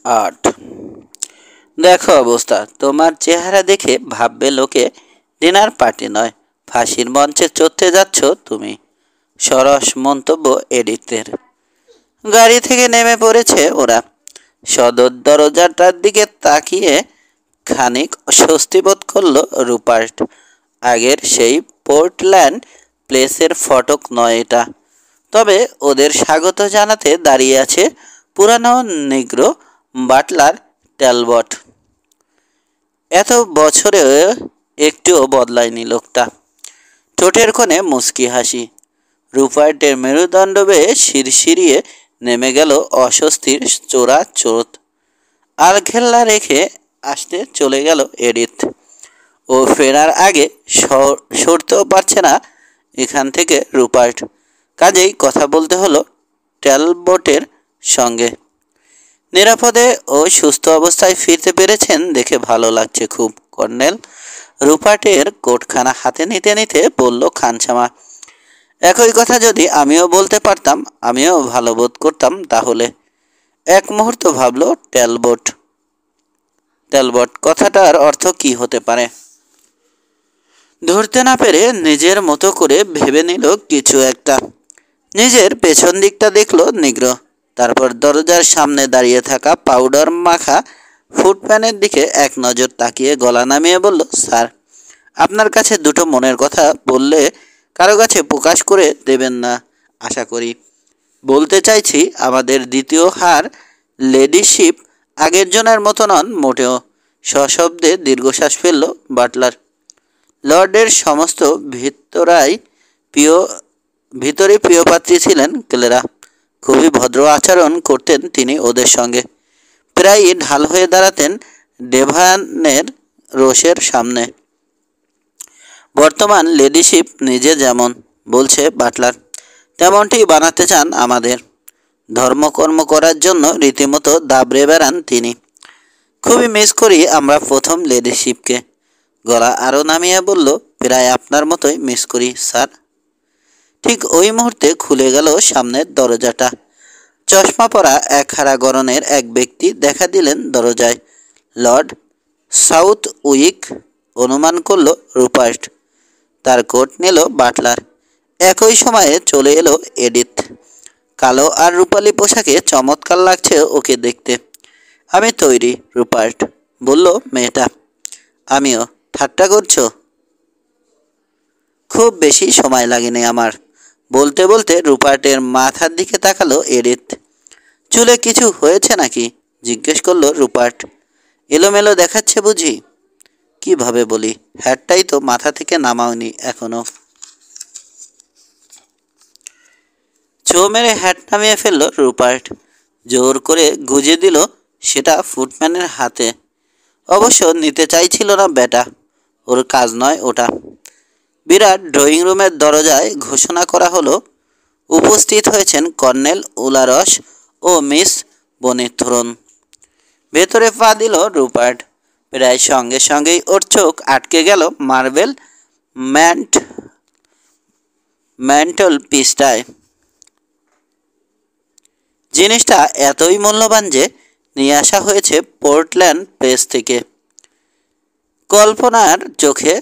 8। দেখো অবস্থা, তোমার চেহারা দেখে ভাববে লোকে ডিনার পার্টি নয়, ফাঁসির মঞ্চে চড়তে যাচ্ছ তুমি। সরস মন্তব্য এডিটের। গাড়ি থেকে নেমে পড়েছে ওরা। সদর দরজাটার দিকে তাকিয়ে খানিক স্বস্তি বোধ করল রুপার্ট। আগের সেই পোর্টল্যান্ড প্লেসের ফটক নয় এটা। তবে ওদের স্বাগত জানাতে দাঁড়িয়ে আছে পুরানো নিগ্রো বাটলার ট্যালবট। এত বছরে একটুও বদলায়নি লোকটা। ঠোঁটের কোণে মুচকি হাসি। রুপার্টের মেরুদণ্ড বেয়ে শিরশিরিয়ে নেমে গেল অস্বস্তির চোরা চোট। আলখেল্লা রেখে আসতে চলে গেল এডিথ। ও ফেরার আগে সরতেও পারছে না এখান থেকে রুপার্ট। কাজেই কথা বলতে হলো ট্যালবটের সঙ্গে। নিরাপদে ও সুস্থ অবস্থায় ফিরতে পেরেছেন দেখে ভালো লাগছে খুব, কর্নেল। রুপার্টের কোটখানা হাতে নিতে নিতে বলল খানসামা। একই কথা যদি আমিও বলতে পারতাম, আমিও ভালো বোধ করতাম তাহলে। এক মুহূর্ত ভাবল ট্যালবট। কথাটার অর্থ কি হতে পারে? ধরতে না পেরে নিজের মতো করে ভেবে নিল কিছু একটা। নিজের পেছন দিকটা দেখল নিগ্রো। তারপর দরজার সামনে দাঁড়িয়ে থাকা পাউডার মাখা ফুটপ্যানের দিকে এক নজর তাকিয়ে গলা নামিয়ে বলল, স্যার, আপনার কাছে দুটো মনের কথা বললে কারো কাছে প্রকাশ করে দেবেন না আশা করি। বলতে চাইছি আমাদের দ্বিতীয় হার লেডিশিপ আগের জনের মতো নন মোটেও। সশব্দে দীর্ঘশ্বাস ফেলল বাটলার। লর্ডের সমস্ত ভিতরে প্রিয়পাত্রী ছিলেন ক্লেরা। খুবই ভদ্র আচরণ করতেন তিনি ওদের সঙ্গে। প্রায়ই ঢাল হয়ে দাঁড়াতেন ডেভানের রোষের সামনে। বর্তমান লেডিশিপ নিজে যেমন বলছে বাটলার, তেমনটি বানাতে চান আমাদের। ধর্মকর্ম করার জন্য রীতিমতো দাবড়ে বেড়ান তিনি। খুবই মিস করি আমরা প্রথম লেডিশিপকে। গলা আরও নামিয়ে বলল, প্রায় আপনার মতোই মিস করি স্যার। ঠিক ওই মুহূর্তে খুলে গেল সামনের দরজাটা। চশমা পরা একহারা গড়নের এক ব্যক্তি দেখা দিলেন দরজায়। লর্ড সাউথ উইক অনুমান করল রুপার্ট। তার কোট নিল বাটলার। একই সময়ে চলে এলো এডিথ। কালো আর রূপালী পোশাকে চমৎকার লাগছে ওকে দেখতে। আমি তৈরি, রুপার্ট বলল মেয়েটা। আমিও। ঠাট্টা করছো? খুব বেশি সময় লাগেনি আমার। বলতে বলতে রুপার্টের মাথার দিকে তাকালো এডিথ। চুলে কিছু হয়েছে নাকি জিজ্ঞেস করলো রুপার্ট। এলোমেলো দেখাচ্ছে বুঝি? কিভাবে বলি, হ্যাটটাই তো মাথা থেকে নামাওনি এখনো। ছো মেরে হ্যাট নামিয়ে ফেললো রুপার্ট। জোর করে গুজে দিল সেটা ফুটম্যানের হাতে। অবশ্য নিতে চাইছিল না বেটা, ওর কাজ নয় ওটা। বিরাট ড্রয়িং রুমের দরজায় ঘোষণা করা হলো, উপস্থিত হয়েছেন কর্নেল উলারস ও মিস বনিথরন। ভেতরে পা দিল রুপার্ট। প্রায় সঙ্গে সঙ্গেই ওর চোখ আটকে গেল মার্বেল ম্যান্টল পিসটায়। জিনিসটা এতই মূল্যবান যে নিয়ে আসা হয়েছে পোর্টল্যান্ড প্লেস থেকে। কল্পনার চোখে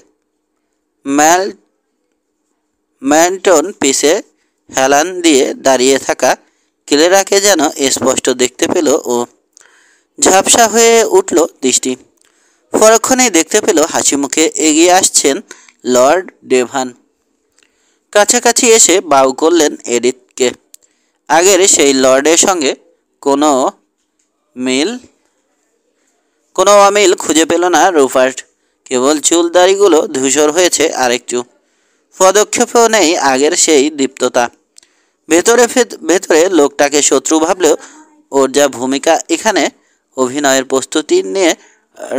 ম্যান্টন পিসে হেলান দিয়ে দাঁড়িয়ে থাকা ক্লেরাকে যেন স্পষ্ট দেখতে পেল ও। ঝাপসা হয়ে উঠল দৃষ্টি। পরক্ষণেই দেখতে পেল হাসি মুখে এগিয়ে আসছেন লর্ড ডেভান। কাছাকাছি এসে বাউ করলেন এডিথকে। আগের সেই লর্ডের সঙ্গে কোনো অমিল খুঁজে পেল না রুপার্ট। কেবল চুল দাড়িগুলো ধূসর হয়েছে আরেকটু। পদক্ষেপেও নেই আগের সেই দীপ্ততা। ভেতরে ভেতরে লোকটাকে শত্রু ভাবলেও ওর যা ভূমিকা এখানে অভিনয়ের প্রস্তুতি নিয়ে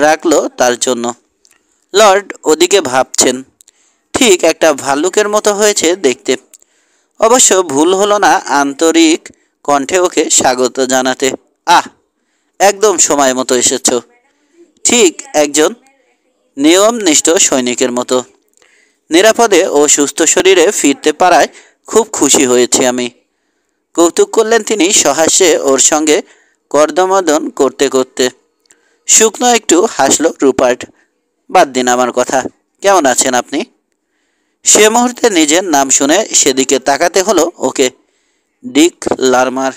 রাখলো তার জন্য। লর্ড ওদিকে ভাবছেন। ঠিক একটা ভাল্লুকের মতো হয়েছে দেখতে। অবশ্য ভুল হলো না আন্তরিক কণ্ঠে ওকে স্বাগত জানাতে। আহ, একদম সময় মতো এসেছ। ঠিক একজন নিয়মনিষ্ঠ সৈনিকের মতো। নিরাপদে ও সুস্থ শরীরে ফিরতে পারায় খুব খুশি হয়েছি আমি। কৌতুক করলেন তিনি সহাস্যে ওর সঙ্গে কর্দমদন করতে করতে। শুকনো একটু হাসলো রুপার্ট। বাদ দিন আমার কথা, কেমন আছেন আপনি? সে মুহূর্তে নিজের নাম শুনে সেদিকে তাকাতে হলো ওকে। ডিক লারমার।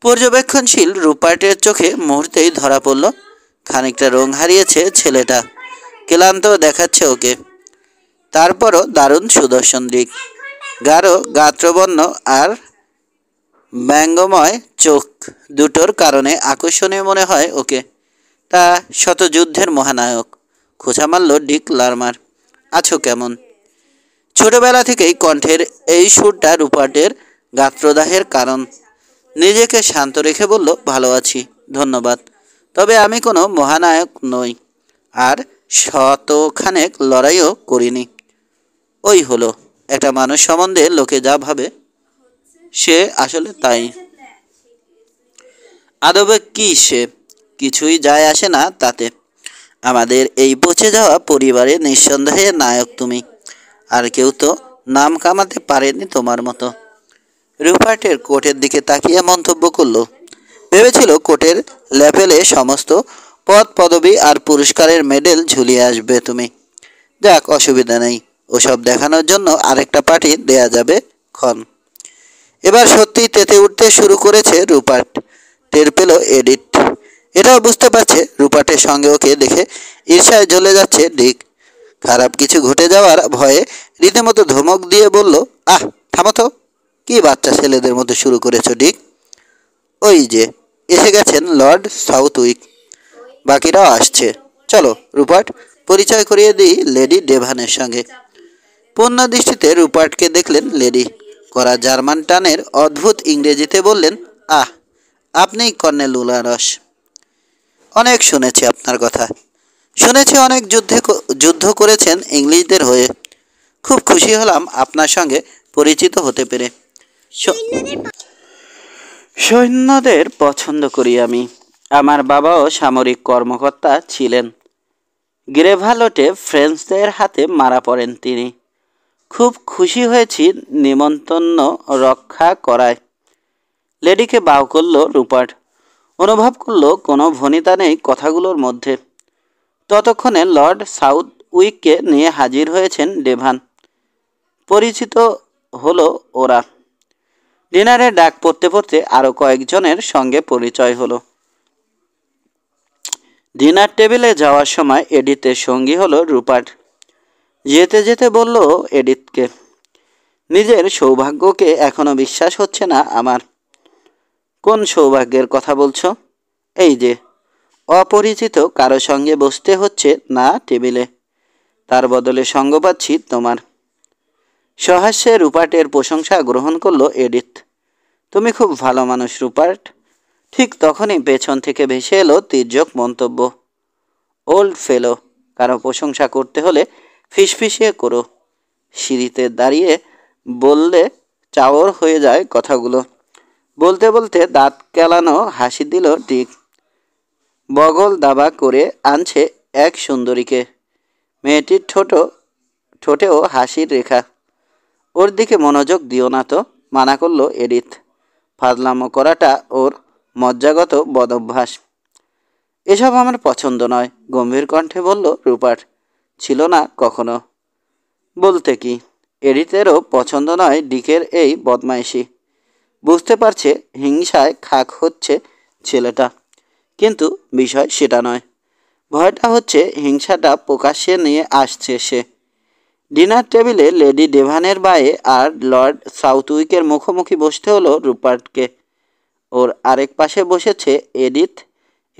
পর্যবেক্ষণশীল রুপার্টের চোখে মুহূর্তেই ধরা পড়ল খানিকটা রং হারিয়েছে ছেলেটা, ক্লান্ত দেখাচ্ছে ওকে। তারপরও দারুণ সুদর্শন দিক, গাঢ় গাত্রবর্ণ আর ব্যঙ্গময় চোখ দুটোর কারণে আকর্ষণীয় মনে হয় ওকে। তা শতযুদ্ধের মহানায়ক, খোঁচা মারল ডিক লারমার। আছো কেমন? ছোটবেলা থেকেই কণ্ঠের এই সুরটা রুপার্টের গাত্রদাহের কারণ। নিজেকে শান্ত রেখে বলল, ভালো আছি, ধন্যবাদ। তবে আমি কোনো মহানায়ক নই, আর শতখানেক লড়াইও করিনি। ওই হলো, একটা মানুষ সম্বন্ধে লোকে যা ভাবে সে আসলে তাই। আদবে কি সে? কিছুই যায় আসে না তাতে। আমাদের এই পচে যাওয়া পরিবারে নিঃসন্দেহে নায়ক তুমি, আর কেউ তো নাম কামাতে পারেনি তোমার মতো। রুপার্টের কোটের দিকে তাকিয়ে মন্তব্য করলো, ভেবেছিল কোটের লেপেলে সমস্ত পদ পদবি আর পুরস্কারের মেডেল ঝুলিয়ে আসবে তুমি। যাক, অসুবিধা নেই, ওসব দেখানোর জন্য আরেকটা পার্টি দেয়া যাবে ক্ষণ। এবার সত্যিই তেতে উঠতে শুরু করেছে রুপার্ট। টের পেল এডিট। এটাও বুঝতে পারছে রুপার্টের সঙ্গে ওকে দেখে ঈর্ষায় জ্বলে যাচ্ছে ডিক। খারাপ কিছু ঘটে যাওয়ার ভয়ে রীতিমতো ধমক দিয়ে বলল, আহ থামো তো, কি বাচ্চা ছেলেদের মতো শুরু করেছো ডিক? ওই যে এসে গেছেন লর্ড সাউথউইক, বাকিরাও আসছে। চলো রুপার্ট, পরিচয় করিয়ে দিই লেডি ডেভানের সঙ্গে। পূর্ণ দৃষ্টিতে রুপার্টকে দেখলেন লেডি। করা জার্মান টানের অদ্ভুত ইংরেজিতে বললেন, আহ, আপনিই কর্নেল উলারস। অনেক শুনেছি আপনার কথা। শুনেছি অনেক যুদ্ধ করেছেন ইংলিশদের হয়ে। খুব খুশি হলাম আপনার সঙ্গে পরিচিত হতে পেরে। সৈন্যদের পছন্দ করি আমি। আমার বাবাও সামরিক কর্মকর্তা ছিলেন। গ্রেভালোটে ফ্রেঞ্চদের হাতে মারা পড়েন তিনি। খুব খুশি হয়েছি নিমন্ত্রণ রক্ষা করায়। লেডিকে বাউ করল রুপার্ট। অনুভব করল কোনো ভনিতা নেই কথাগুলোর মধ্যে। ততক্ষণে লর্ড সাউথ উইককে নিয়ে হাজির হয়েছেন ডেভান। পরিচিত হলো ওরা। ডিনারে ডাক পড়তে পড়তে আরও কয়েকজনের সঙ্গে পরিচয় হলো। ডিনার টেবিলে যাওয়ার সময় এডিথের সঙ্গী হলো রুপার্ট। যেতে যেতে বলল এডিথকে, নিজের সৌভাগ্যকে এখনো বিশ্বাস হচ্ছে না আমার। কোন সৌভাগ্যের কথা বলছো? এই যে অপরিচিত কারো সঙ্গে বসতে হচ্ছে না টেবিলে, তার বদলে সঙ্গ পাচ্ছি তোমার। সহাস্যে রুপার্টের প্রশংসা গ্রহণ করলো এডিথ। তুমি খুব ভালো মানুষ রুপার্ট। ঠিক তখনই পেছন থেকে ভেসে এলো তির্যক মন্তব্য, ওল্ড ফেলো, কারো প্রশংসা করতে হলে ফিসফিসিয়ে করো। সিঁড়িতে দাঁড়িয়ে বললে চাওর হয়ে যায় কথাগুলো। বলতে বলতে দাঁত কেলানো হাসি দিল ডিক। বগল দাবা করে আনছে এক সুন্দরীকে। মেয়েটির ঠোঁটেও হাসির রেখা। ওর দিকে মনোযোগ দিও না তো, মানা করলো এডিথ। ফাজলামো করাটা ওর মজ্জাগত বদভ্যাস। এসব আমার পছন্দ নয়, গম্ভীর কণ্ঠে বলল রুপার্ট। ছিল না কখনো। বলতে কি, এডিথেরও পছন্দ নয় ডিকের এই বদমাইশি। বুঝতে পারছে হিংসায় খাক হচ্ছে ছেলেটা, কিন্তু বিষয় সেটা নয়। ভয়টা হচ্ছে হিংসাটা প্রকাশ্যে নিয়ে আসছে সে। ডিনার টেবিলে লেডি ডেভানের বায়ে আর লর্ড সাউথউইকের মুখোমুখি বসতে হলো রুপার্টকে। ওর আরেক পাশে বসেছে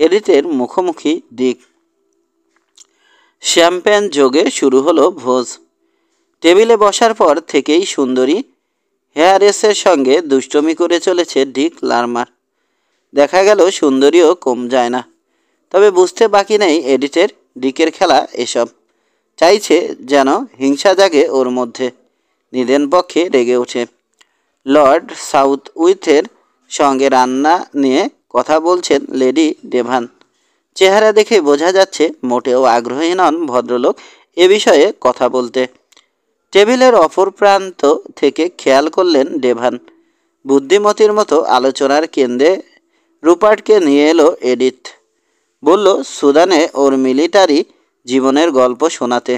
এডিথের মুখোমুখি ডিক। শ্যাম্পেন যোগে শুরু হলো ভোজ। টেবিলে বসার পর থেকেই সুন্দরী হেয়ারেসের সঙ্গে দুষ্টমি করে চলেছে ডিক লারমার। দেখা গেল সুন্দরীও কম যায় না। তবে বুঝতে বাকি নেই এডিথের ডিকের খেলা এসব। চাইছে যেন হিংসা জাগে ওর মধ্যে। নিদেন পক্ষে রেগে ওঠে। লর্ড সাউথউইথের সঙ্গে রান্না নিয়ে কথা বলছেন লেডি ডেভান। চেহারা দেখে বোঝা যাচ্ছে মোটেও আগ্রহী নন ভদ্রলোক এ বিষয়ে কথা বলতে। টেবিলের অপর প্রান্ত থেকে খেয়াল করলেন ডেভান। বুদ্ধিমতীর মতো আলোচনার কেন্দ্রে রুপার্টকে নিয়ে এলো এডিথ। বলল সুদানে ওর মিলিটারি জীবনের গল্প শোনাতে।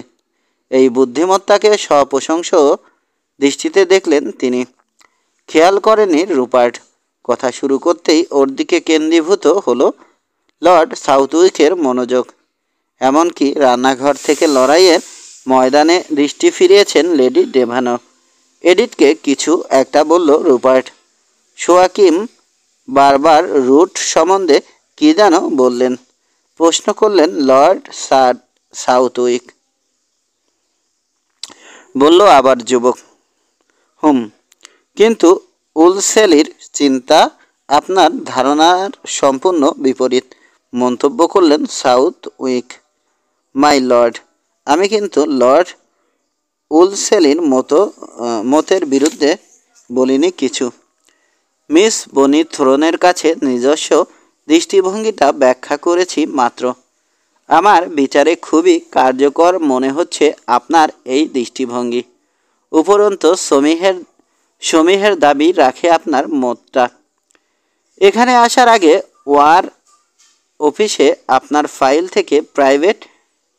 এই বুদ্ধিমত্তাকে সপ্রশংস দৃষ্টিতে দেখলেন তিনি। খেয়াল করেনি রুপার্ট। কথা শুরু করতেই ওর দিকে কেন্দ্রীভূত হলো লর্ড সাউথউইকের মনোযোগ। এমনকি রান্নাঘর থেকে লড়াইয়ের ময়দানে দৃষ্টি ফিরিয়েছেন লেডি ডেভানো। এডিথকে কিছু একটা বলল রুপার্ট। সোয়াকিম বারবার রুট সম্বন্ধে কী যেন বললেন। প্রশ্ন করলেন লর্ড সাউথউইক। বলল আবার যুবক। কিন্তু উলসেলির চিন্তা আপনার ধারণার সম্পূর্ণ বিপরীত, মন্তব্য করলেন সাউথউইক। মাই লর্ড, আমি কিন্তু লর্ড উলসেলির মতের বিরুদ্ধে বলিনি কিছু। মিস বনি থ্রোনের কাছে নিজস্ব দৃষ্টিভঙ্গিটা ব্যাখ্যা করেছি মাত্র। আমার বিচারে খুবই কার্যকর মনে হচ্ছে আপনার এই দৃষ্টিভঙ্গি। উপরন্তু সমীহের দাবি রাখে আপনার মতটা। এখানে আসার আগে ওয়ার অফিসে আপনার ফাইল থেকে প্রাইভেট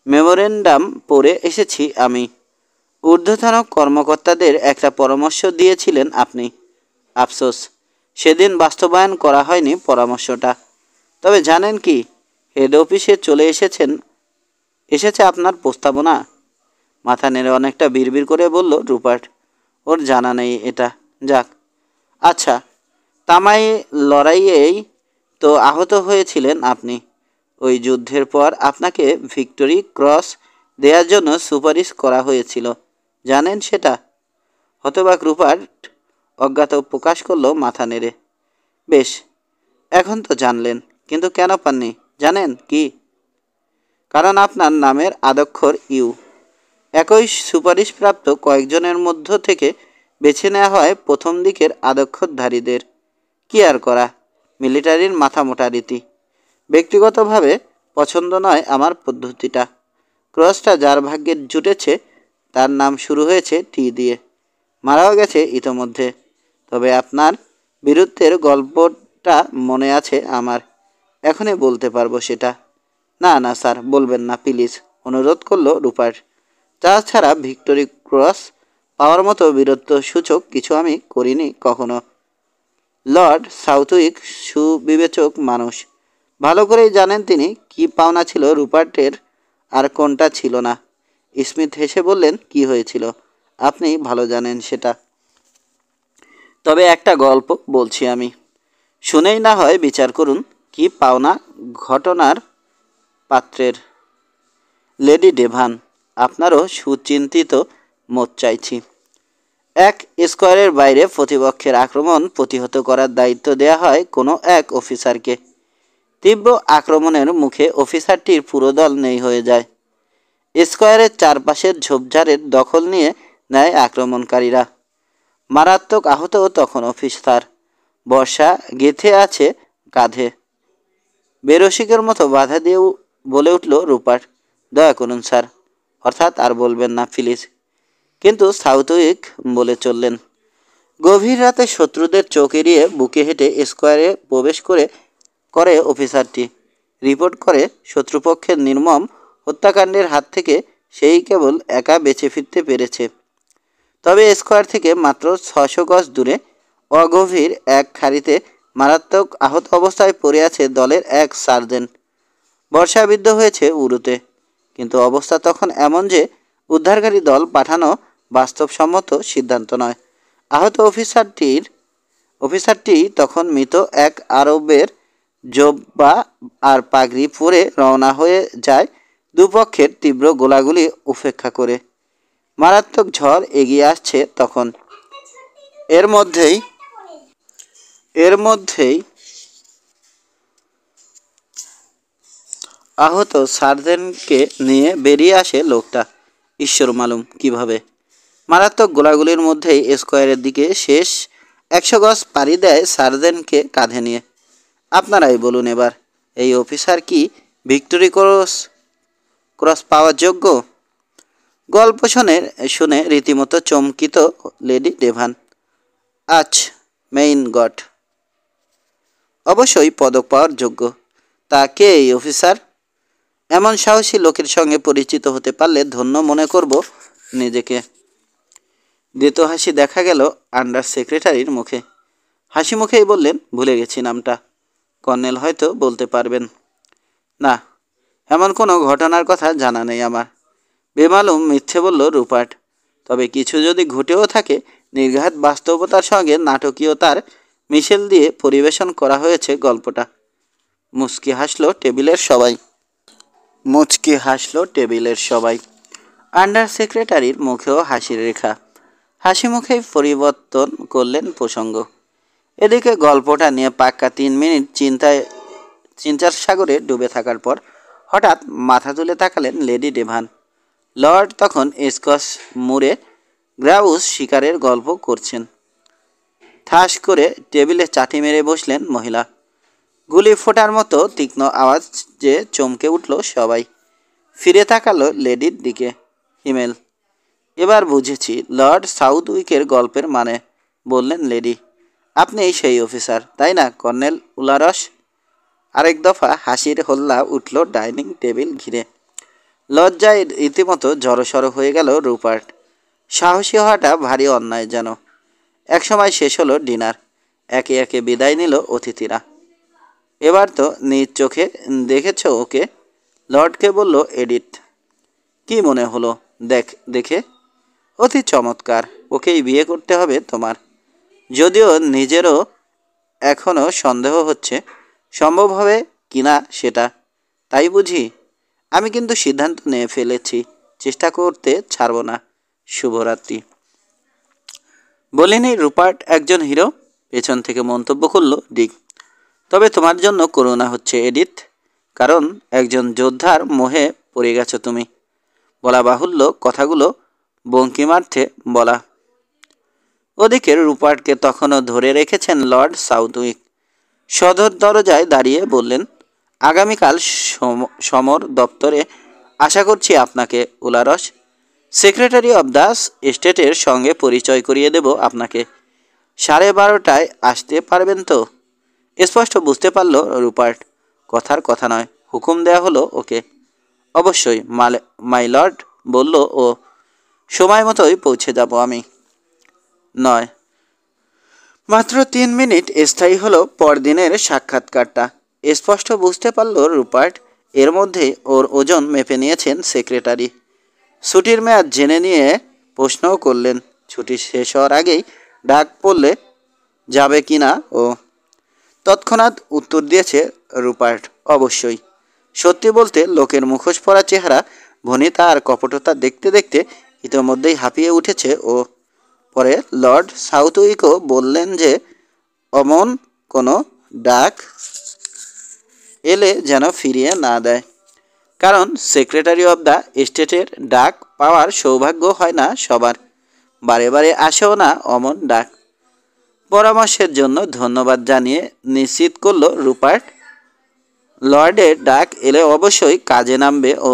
মেমোরেন্ডাম পড়ে এসেছি আমি। ঊর্ধ্বতন কর্মকর্তাদের একটা পরামর্শ দিয়েছিলেন আপনি। আফসোস, সেদিন বাস্তবায়ন করা হয়নি পরামর্শটা। তবে জানেন কি, হেড অফিসে চলে এসেছে আপনার প্রস্তাবনা। মাথা নেড়ে অনেকটা বিড়বিড় করে বলল রুপার্ট। ওর জানা নেই এটা। যাক, আচ্ছা, তামাই লড়াইয়েই তো আহত হয়েছিলেন আপনি। ওই যুদ্ধের পর আপনাকে ভিক্টোরি ক্রস দেওয়ার জন্য সুপারিশ করা হয়েছিল, জানেন সেটা? হতবাক রুপার্ট অজ্ঞাত প্রকাশ করলো মাথা নেড়ে। বেশ, এখন তো জানলেন, কিন্তু কেন পাননি জানেন কি? কারণ আপনার নামের আদক্ষর ইউ। একই সুপারিশপ্রাপ্ত কয়েকজনের মধ্য থেকে বেছে নেওয়া হয় প্রথম দিকের আদক্ষরধারীদের। কি আর করা, মিলিটারির মাথামোটা রীতি। ব্যক্তিগতভাবে পছন্দ নয় আমার পদ্ধতিটা। ক্রসটা যার ভাগ্যে জুটেছে তার নাম শুরু হয়েছে টি দিয়ে, মারাও গেছে ইতোমধ্যে। তবে আপনার বীরত্বের গল্পটা মনে আছে আমার, এখনই বলতে পারবো সেটা। না না স্যার, বলবেন না প্লিজ, অনুরোধ করলো রুপার্ট। তাছাড়া ভিক্টোরি ক্রস পাওয়ার মতো বীরত্ব সূচক কিছু আমি করিনি কখনো। লর্ড সাউথউইক সুবিবেচক মানুষ। ভালো করেই জানেন তিনি কি পাওনা ছিল রুপার্টের আর কোনটা ছিল না। স্মিথ হেসে বললেন, কি হয়েছিল আপনি ভালো জানেন সেটা। তবে একটা গল্প বলছি আমি, শুনেই না হয় বিচার করুন কি পাওনা ঘটনার পাত্রের। লেডি ডেভান, আপনারও সুচিন্তিত মত চাইছি। এক স্কোয়ারের বাইরে প্রতিপক্ষের আক্রমণ প্রতিহত করার দায়িত্ব দেয়া হয় কোনো এক অফিসারকে। তীব্র আক্রমণের মুখে অফিসারটির পুরো দল নেই হয়ে যায়। স্কোয়ারের চারপাশের ঝোপঝাড়ের দখল নিয়ে নেয় আক্রমণকারীরা। মারাত্মক আহত তখন অফিসার। বর্ষা গেঁথে আছে কাঁধে। বেরসিকের মতো বাধা দিয়ে বলে উঠল রুপার্ট, দয়া করুন স্যার, অর্থাৎ আর বলবেন না প্লিজ। কিন্তু সাউথউইক বলে চললেন। গভীর রাতে শত্রুদের চোখ এড়িয়ে বুকে হেঁটে স্কোয়ারে প্রবেশ করে অফিসারটি। রিপোর্ট করে শত্রুপক্ষের নির্মম হত্যাকাণ্ডের হাত থেকে সেই কেবল একা বেঁচে ফিরতে পেরেছে। তবে স্কোয়ার থেকে মাত্র 600 গজ দূরে অগভীর এক খাঁড়িতে মারাত্মক আহত অবস্থায় পড়ে আছে দলের এক সার্জেন্ট। বর্ষাবিদ্ধ হয়েছে উরুতে, কিন্তু অবস্থা তখন এমন যে উদ্ধারকারী দল পাঠানো বাস্তবসম্মত সিদ্ধান্ত নয়। আহত অফিসারটি তখন মৃত এক আরবের জব্বা আর পাগড়ি পরে রওনা হয়ে যায় দুপক্ষের তীব্র গোলাগুলি উপেক্ষা করে। মারাত্মক ঝড় এগিয়ে আসছে তখন। এর মধ্যেই আহত সার্জেন্টকে নিয়ে বেরিয়ে আসে লোকটা, ঈশ্বর মালুম কিভাবে। মারাত্মক গোলাগুলির মধ্যেই স্কোয়ারের দিকে শেষ 100 গজ পাড়ি দেয় সার্জেন্টকে কাঁধে নিয়ে। আপনারাই বলুন এবার, এই অফিসার কি ভিক্টোরি ক্রস পাওয়ার যোগ্য? গল্প শুনে রীতিমতো চমকিত লেডি ডেভান। আচ্ছা, মেইন গড। অবশ্যই পদক পাওয়ার যোগ্য। তা কে এই অফিসার? এমন সাহসী লোকের সঙ্গে পরিচিত হতে পারলে ধন্য মনে করব নিজেকে। দ্বিতীয় হাসি দেখা গেল আন্ডার সেক্রেটারির মুখে। হাসি মুখেই বললেন, ভুলে গেছি নামটা। কর্নেল হয়তো বলতে পারবেন। না, এমন কোনো ঘটনার কথা জানা নেই আমার। বেমালুম মিথ্যে বলল রুপার্ট। তবে কিছু যদি ঘটেও থাকে, নির্ঘাত বাস্তবতার সঙ্গে নাটকীয়তার মিশেল দিয়ে পরিবেশন করা হয়েছে গল্পটা। মুচকি হাসলো টেবিলের সবাই। আন্ডার সেক্রেটারির মুখেও হাসির রেখা। হাসি মুখেই পরিবর্তন করলেন প্রসঙ্গ। এদিকে গল্পটা নিয়ে পাক্কা 3 মিনিট চিন্তার সাগরে ডুবে থাকার পর হঠাৎ মাথা তুলে তাকালেন লেডি ডেভান। লর্ড তখন স্কচ মুড়ে গ্রাউস শিকারের গল্প করছেন। ঠাস করে টেবিলে চাটি মেরে বসলেন মহিলা। গুলি ফোটার মতো তীক্ষ্ণ আওয়াজ যে চমকে উঠল সবাই। ফিরে তাকালো লেডির দিকে। হিমেল। এবার বুঝেছি লর্ড সাউথউইকের গল্পের মানে, বললেন লেডি। আপনি সেই অফিসার, তাই না কর্নেল উলারস? আরেক দফা হাসির হল্লা উঠল ডাইনিং টেবিল ঘিরে। লজ্জায় রীতিমতো জড়সড় হয়ে গেল রুপার্ট। সাহসী হওয়াটা ভারী অন্যায় যেন। একসময় শেষ হলো ডিনার। একে একে বিদায় নিল অতিথিরা। এবার তো নিজ চোখে দেখেছ ওকে, লর্ডকে বলল এডিথ। কি মনে হলো দেখে? অতি চমৎকার। ওকেই বিয়ে করতে হবে তোমার। যদিও নিজেরও এখনও সন্দেহ হচ্ছে সম্ভব হবে কিনা সেটা। তাই বুঝি? আমি কিন্তু সিদ্ধান্ত নিয়ে ফেলেছি, চেষ্টা করতে ছাড়ব না। শুভরাত্রি। বলিনি রুপার্ট একজন হিরো? পেছন থেকে মন্তব্য করল ডিক। তবে তোমার জন্য করুণা হচ্ছে এডিথ, কারণ একজন যোদ্ধার মোহে পড়ে গেছো তুমি। বলা বাহুল্য কথাগুলো বঙ্কিমার্থে বলা। ওদিকে রুপার্টকে তখনও ধরে রেখেছেন লর্ড সাউথউইক। সদর দরজায় দাঁড়িয়ে বললেন, আগামীকাল সমর দপ্তরে আশা করছি আপনাকে উলারস। সেক্রেটারি অব দ্য স্টেটের সঙ্গে পরিচয় করিয়ে দেব আপনাকে। 12:30টায় আসতে পারবেন তো? স্পষ্ট বুঝতে পারল রুপার্ট। কথার কথা নয়, হুকুম দেয়া হলো ওকে। অবশ্যই মাই লর্ড, বলল ও। সময় মতোই পৌঁছে যাব আমি। নয়, মাত্র 3 মিনিট স্থায়ী হলো পরদিনের সাক্ষাৎকারটা। স্পষ্ট বুঝতে পারল রুপার্ট। এর মধ্যে ওর ওজন মেপে নিয়েছেন সেক্রেটারি। ছুটির মেয়াদ জেনে নিয়ে প্রশ্নও করলেন ছুটি শেষ হওয়ার আগেই ডাক পড়লে যাবে কি না ও। তৎক্ষণাৎ উত্তর দিয়েছে রুপার্ট, অবশ্যই। সত্যি বলতে লোকের মুখোশ পরা চেহারা, ভনিতা আর কপটতা দেখতে দেখতে ইতোমধ্যেই হাঁপিয়ে উঠেছে ও। পরে লর্ড সাউথউইকও বললেন যে অমন কোনো ডাক এলে যেন ফিরিয়ে না দেয়, কারণ সেক্রেটারি অব দ্য স্টেটের ডাক পাওয়ার সৌভাগ্য হয় না সবার। বারে বারে আসেও না অমন ডাক। পরামর্শের জন্য ধন্যবাদ জানিয়ে নিশ্চিত করল রুপার্ট, লর্ডের ডাক এলে অবশ্যই কাজে নামবে ও।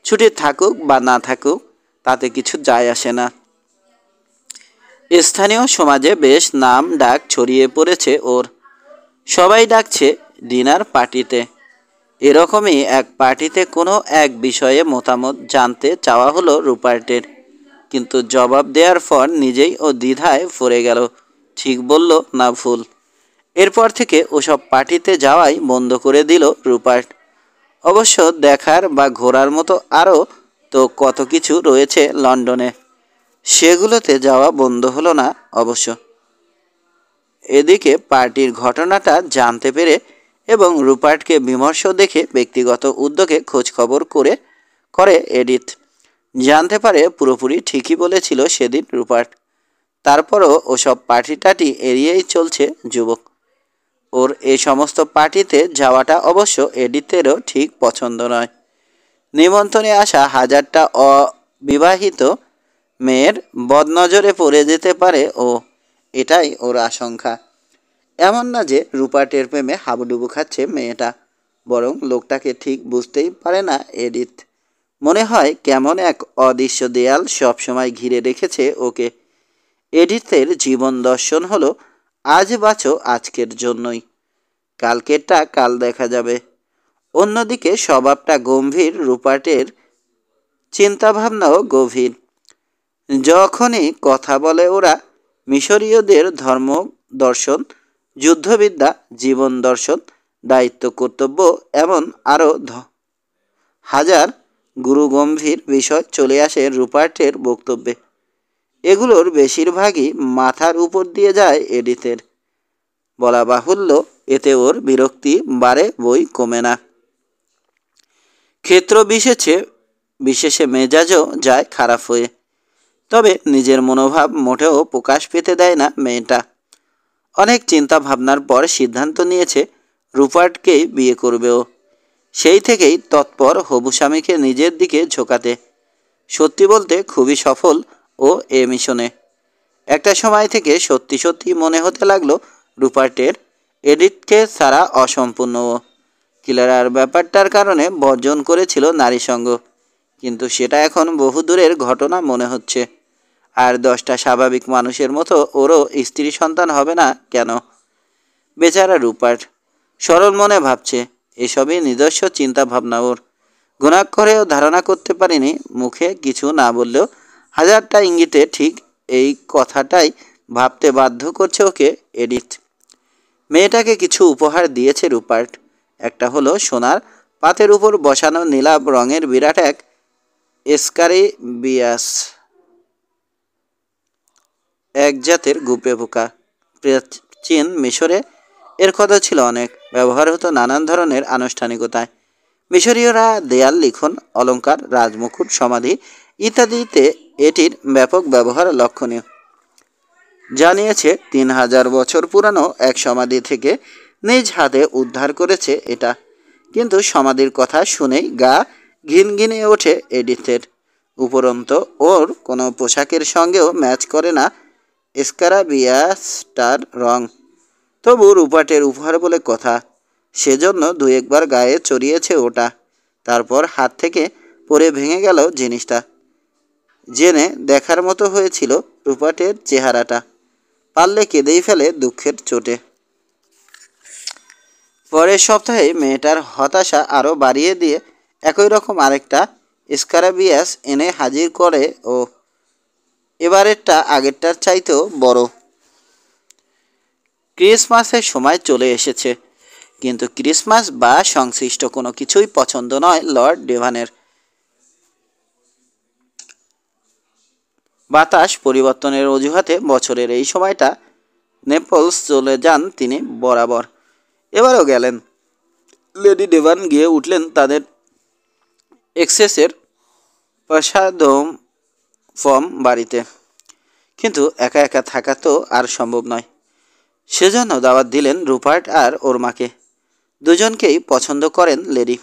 ছুটি থাকুক বা না থাকুক তাতে কিছু যায় আসে না। স্থানীয় সমাজে বেশ নাম ডাক ছড়িয়ে পড়েছে ওর। সবাই ডাকছে ডিনার পার্টিতে। এরকমই এক পার্টিতে কোনো এক বিষয়ে মতামত জানতে চাওয়া হলো রুপার্টের। কিন্তু জবাব দেওয়ার পর নিজেই ও দ্বিধায় পড়ে গেল, ঠিক বলল না ভুল। এরপর থেকে ওসব পার্টিতে যাওয়াই বন্ধ করে দিল রুপার্ট। অবশ্য দেখার বা ঘোরার মতো আরও তো কত কিছু রয়েছে লন্ডনে, সেগুলোতে যাওয়া বন্ধ হলো না অবশ্য। এদিকে পার্টির ঘটনাটা জানতে পেরে এবং রুপার্টকে বিমর্ষ দেখে ব্যক্তিগত উদ্যোগে খোঁজখবর করে এডিথ। জানতে পারে পুরোপুরি ঠিকই বলেছিল সেদিন রুপার্ট। তারপরও ওসব পার্টি টাটি এড়িয়েই চলছে যুবক। ওর এই সমস্ত পার্টিতে যাওয়াটা অবশ্য এডিথেরও ঠিক পছন্দ নয়। নিমন্ত্রণে আসা হাজারটা অবিবাহিত মেয়ের বদনজরে পড়ে যেতে পারে ও, এটাই ওর আশঙ্কা। এমন না যে রুপার্টের প্রেমে হাবুডুবু খাচ্ছে মেয়েটা, বরং লোকটাকে ঠিক বুঝতেই পারে না এডিথ। মনে হয় কেমন এক অদৃশ্য দেয়াল সবসময় ঘিরে রেখেছে ওকে। এডিথের জীবন দর্শন হলো, আজ বাঁচো আজকের জন্যই। কালকেরটা কাল দেখা যাবে। অন্যদিকে স্বভাবটা গম্ভীর রুপার্টের, চিন্তাভাবনাও গভীর। যখনই কথা বলে ওরা মিশরীয়দের ধর্ম দর্শন, যুদ্ধবিদ্যা, জীবন দর্শন, দায়িত্ব, কর্তব্য, এমন আরও হাজার গুরুগম্ভীর বিষয় চলে আসে রুপার্টের বক্তব্যে। এগুলোর বেশিরভাগই মাথার উপর দিয়ে যায় এডিথের। বলা বাহুল্য, এতে ওর বিরক্তি বাড়ে, বই কমে না। ক্ষেত্র বিশেষে মেজাজও যায় খারাপ হয়ে। তবে নিজের মনোভাব মোটেও প্রকাশ পেতে দেয় না মেয়েটা। অনেক চিন্তা ভাবনার পর সিদ্ধান্ত নিয়েছে রুপার্টকেই বিয়ে করবে ও। সেই থেকেই তৎপর হবু স্বামীকে নিজের দিকে ঝোঁকাতে। সত্যি বলতে খুবই সফল ও এ মিশনে। একটা সময় থেকে সত্যি সত্যি মনে হতে লাগলো রুপার্টের এডিথকে ছাড়া অসম্পূর্ণ ও। কিলারার ব্যাপারটার কারণে বর্জন করেছিল নারী সঙ্গ, কিন্তু সেটা এখন বহুদূরের ঘটনা মনে হচ্ছে। আর 10টা স্বাভাবিক মানুষের মতো ওরও স্ত্রী সন্তান হবে না কেন? বেচারা রুপার্ট সরল মনে ভাবছে, এসবই নিজস্ব চিন্তা ভাবনা ওর। ঘুণাক্ষরেও ধারণা করতে পারিনি, মুখে কিছু না বললেও হাজারটা ইঙ্গিতে ঠিক এই কথাটাই ভাবতে বাধ্য করছে ওকে এডিথ। মেয়েটাকে কিছু উপহার দিয়েছে রুপার্ট। একটা হলো সোনার পাতের উপর বসানো নীলাভ রঙের বিরাট এক এসকারিবিয়াস, এক জাতের গুপে পোকা। প্রাচীন মিশরে এর কথা ছিল অনেক, ব্যবহার হতো নানান ধরনের আনুষ্ঠানিকতায়। মিশরীয়রা দেয়াল লিখন, অলঙ্কার, রাজমুকুট, সমাধি ইত্যাদিতে এটির ব্যাপক ব্যবহার লক্ষণীয়। জানিয়েছে 3000 বছর পুরানো এক সমাধি থেকে নিজ হাতে উদ্ধার করেছে এটা। কিন্তু সমাধির কথা শুনেই গা ঘিনঘিনে ওঠে এডিথের। উপরন্তু ওর কোনো পোশাকের সঙ্গেও ম্যাচ করে না স্কারাবিয়াসটার রং। তবু রুপার্টের উপহার বলে কথা, সেজন্য 2-1 বার গায়ে চড়িয়েছে ওটা। তারপর হাত থেকে পড়ে ভেঙে গেল জিনিসটা। জেনে দেখার মতো হয়েছিল রুপার্টের চেহারাটা। পারলে কেঁদেই ফেলে দুঃখের চোটে। পরের সপ্তাহে মেয়েটার হতাশা আরও বাড়িয়ে দিয়ে একই রকম আরেকটা স্কারাবিয়াস এনে হাজির করে ও। এবারেরটা আগেরটার চাইতেও বড়। ক্রিসমাসের সময় চলে এসেছে, কিন্তু ক্রিসমাস বা সংশ্লিষ্ট কোনো কিছুই পছন্দ নয় লর্ড ডেভানের। বাতাস পরিবর্তনের অজুহাতে বছরের এই সময়টা নেপলস চলে যান তিনি বরাবর। এবারও গেলেন। লেডি ডেভান গিয়ে উঠলেন তাদের এক্সেসের প্রাসাদম ফর্ম বাড়িতে। কিন্তু একা একা থাকা তো আর সম্ভব নয়। সেজন্য দাওয়াত দিলেন রুপার্ট আর ওর মাকে। দুজনকেই পছন্দ করেন লেডি।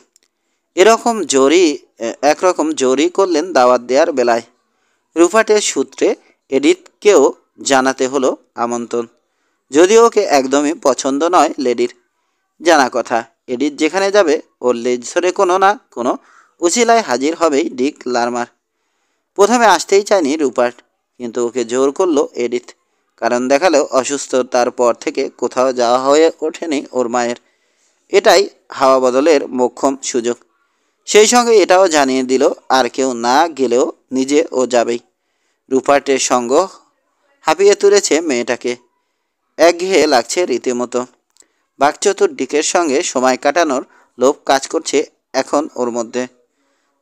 একরকম জোরই করলেন দাওয়াত দেওয়ার বেলায়। রুপার্টের সূত্রে এডিথকেও জানাতে হলো আমন্ত্রণ, যদিও ওকে একদমই পছন্দ নয় লেডির। জানা কথা, এডিথ যেখানে যাবে ওর লেজ ধরে কোনো না কোনো উচিলায় হাজির হবেই ডিক লারমার। প্রথমে আসতেই চায়নি রুপার্ট, কিন্তু ওকে জোর করলো এডিথ। কারণ দেখালো অসুস্থতার পর থেকে কোথাও যাওয়া হয়ে ওঠেনি ওর মায়ের। এটাই হাওয়া বদলের মোক্ষম সুযোগ। সেই সঙ্গে এটাও জানিয়ে দিল আর কেউ না গেলেও নিজে ও যাবেই। রুপার্টের সঙ্গ হাঁপিয়ে তুলেছে মেয়েটাকে। একঘেয়ে লাগছে রীতিমতো। বাকচতুর ডিকের সঙ্গে সময় কাটানোর লোভ কাজ করছে এখন ওর মধ্যে।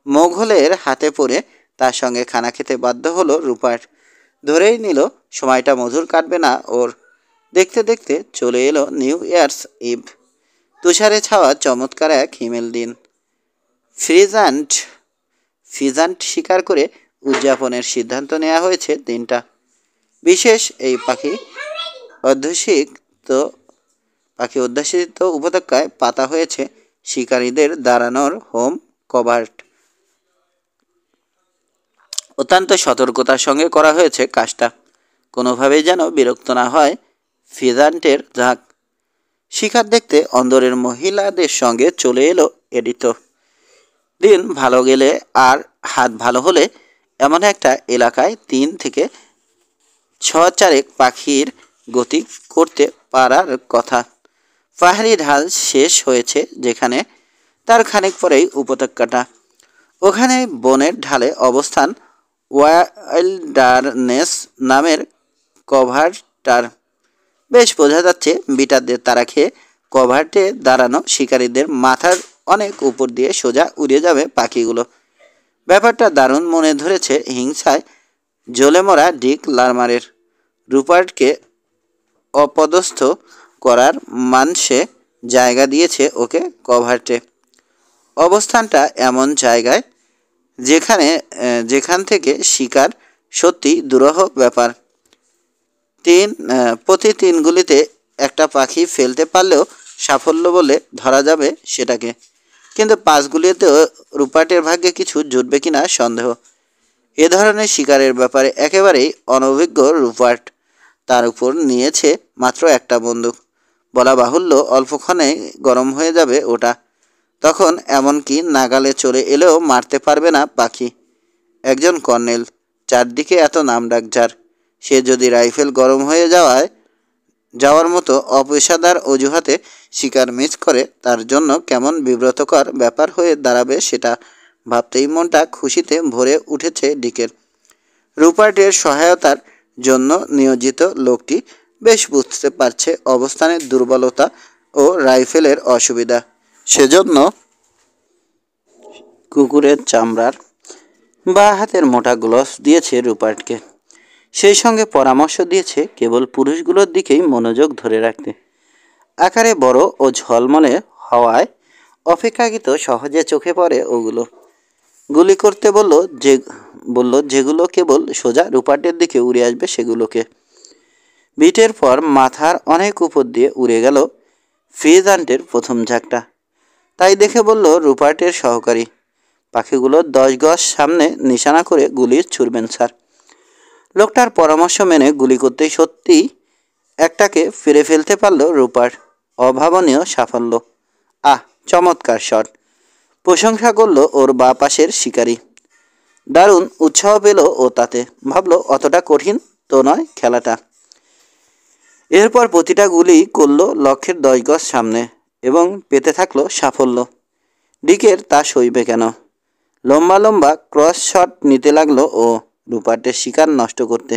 মোঘলের হাতে পড়ে তার সঙ্গে খানা খেতে বাধ্য হলো রুপার্ট। ধরেই নিল সময়টা মধুর কাটবে না ওর। দেখতে দেখতে চলে এলো নিউ ইয়ার্স ইভ। তুষারে ছাওয়া চমৎকার এক হিমেল দিন। ফিজান্ট শিকার করে উদযাপনের সিদ্ধান্ত নেওয়া হয়েছে দিনটা। বিশেষ এই পাখি অধ্যুষিত উপত্যকায় পাতা হয়েছে শিকারীদের দাঁড়ানোর হোম কভার্ট। অত্যন্ত সতর্কতার সঙ্গে করা হয়েছে কাজটা, কোনোভাবেই যেন বিরক্ত না হয় ফিজান্টের ঝাঁক। শিকার দেখতে অন্দরের মহিলাদের সঙ্গে চলে এলো এডিথ। দিন ভালো গেলে আর হাত ভালো হলে এমন একটা এলাকায় 3 থেকে 6 চারেক পাখির গতি করতে পারার কথা। পাহাড়ি ঢাল শেষ হয়েছে যেখানে, তার খানিক পরেই উপত্যকাটা। ওখানে বনের ঢালে অবস্থান ওয়াইল্ডারনেস নামের কভারটার। বেশ বোঝা যাচ্ছে বিটারদের তারা খেয়ে কভারটে দাঁড়ানো শিকারীদের মাথার অনেক উপর দিয়ে সোজা উড়ে যাবে পাখিগুলো। ব্যাপারটা দারুণ মনে ধরেছে হিংসায় জ্বলে মরা ডিক লারমারের। রুপার্টকে অপদস্থ করার মানসে জায়গা দিয়েছে ওকে কভারটে। অবস্থানটা এমন জায়গায় যেখান থেকে শিকার সত্যি দুরূহ ব্যাপার। প্রতি 3 গুলিতে একটা পাখি ফেলতে পারলেও সাফল্য বলে ধরা যাবে সেটাকে। কিন্তু 5 গুলিতেও রুপার্টের ভাগ্যে কিছু জুটবে কিনা সন্দেহ। এ ধরনের শিকারের ব্যাপারে একেবারেই অনভিজ্ঞ রুপার্ট। তার উপর নিয়েছে মাত্র একটা বন্দুক। বলা বাহুল্য অল্পক্ষণে গরম হয়ে যাবে ওটা। তখন এমনকি নাগালে চলে এলেও মারতে পারবে না পাখি। একজন কর্নেল, চারদিকে এত নামডাক যার, সে যদি রাইফেল গরম হয়ে যাওয়ার মতো অপেশাদার অজুহাতে শিকার মিস করে, তার জন্য কেমন বিব্রতকর ব্যাপার হয়ে দাঁড়াবে সেটা ভাবতেই মনটা খুশিতে ভরে উঠেছে ডিকের। রুপার্টের সহায়তার জন্য নিয়োজিত লোকটি বেশ বুঝতে পারছে অবস্থানের দুর্বলতা ও রাইফেলের অসুবিধা। সেজন্য কুকুরের চামড়ার বা হাতের মোটা গ্লোভস দিয়েছে রুপার্টকে। সেই সঙ্গে পরামর্শ দিয়েছে কেবল পুরুষগুলোর দিকেই মনোযোগ ধরে রাখতে। আকারে বড় ও ঝলমলে হওয়ায় অপেক্ষাকৃত সহজে চোখে পড়ে ওগুলো। গুলি করতে বলল যেগুলো কেবল সোজা রুপার্টের দিকে উড়ে আসবে সেগুলোকে। বিটের পর মাথার অনেক উপর দিয়ে উড়ে গেল ফ্রিজান্টের প্রথম ঝাঁকটা। তাই দেখে বলল রুপার্টের সহকারী, পাখিগুলো 10 গজ সামনে নিশানা করে গুলি ছুড়বেন স্যার। লোকটার পরামর্শ মেনে গুলি করতেই সত্যিই একটাকে ফিরে ফেলতে পারল রুপার্ট। অভাবনীয় সাফল্য। চমৎকার শট, প্রশংসা করল ওর বা পাশের শিকারী। দারুণ উৎসাহ পেল ও তাতে। ভাবল অতটা কঠিন তো নয় খেলাটা। এরপর প্রতিটা গুলি করল লক্ষ্যের 10 গজ সামনে এবং পেতে থাকলো সাফল্য। ডিকের তা সইবে কেন? লম্বা লম্বা ক্রস শট নিতে লাগলো ও রুপার্টের শিকার নষ্ট করতে,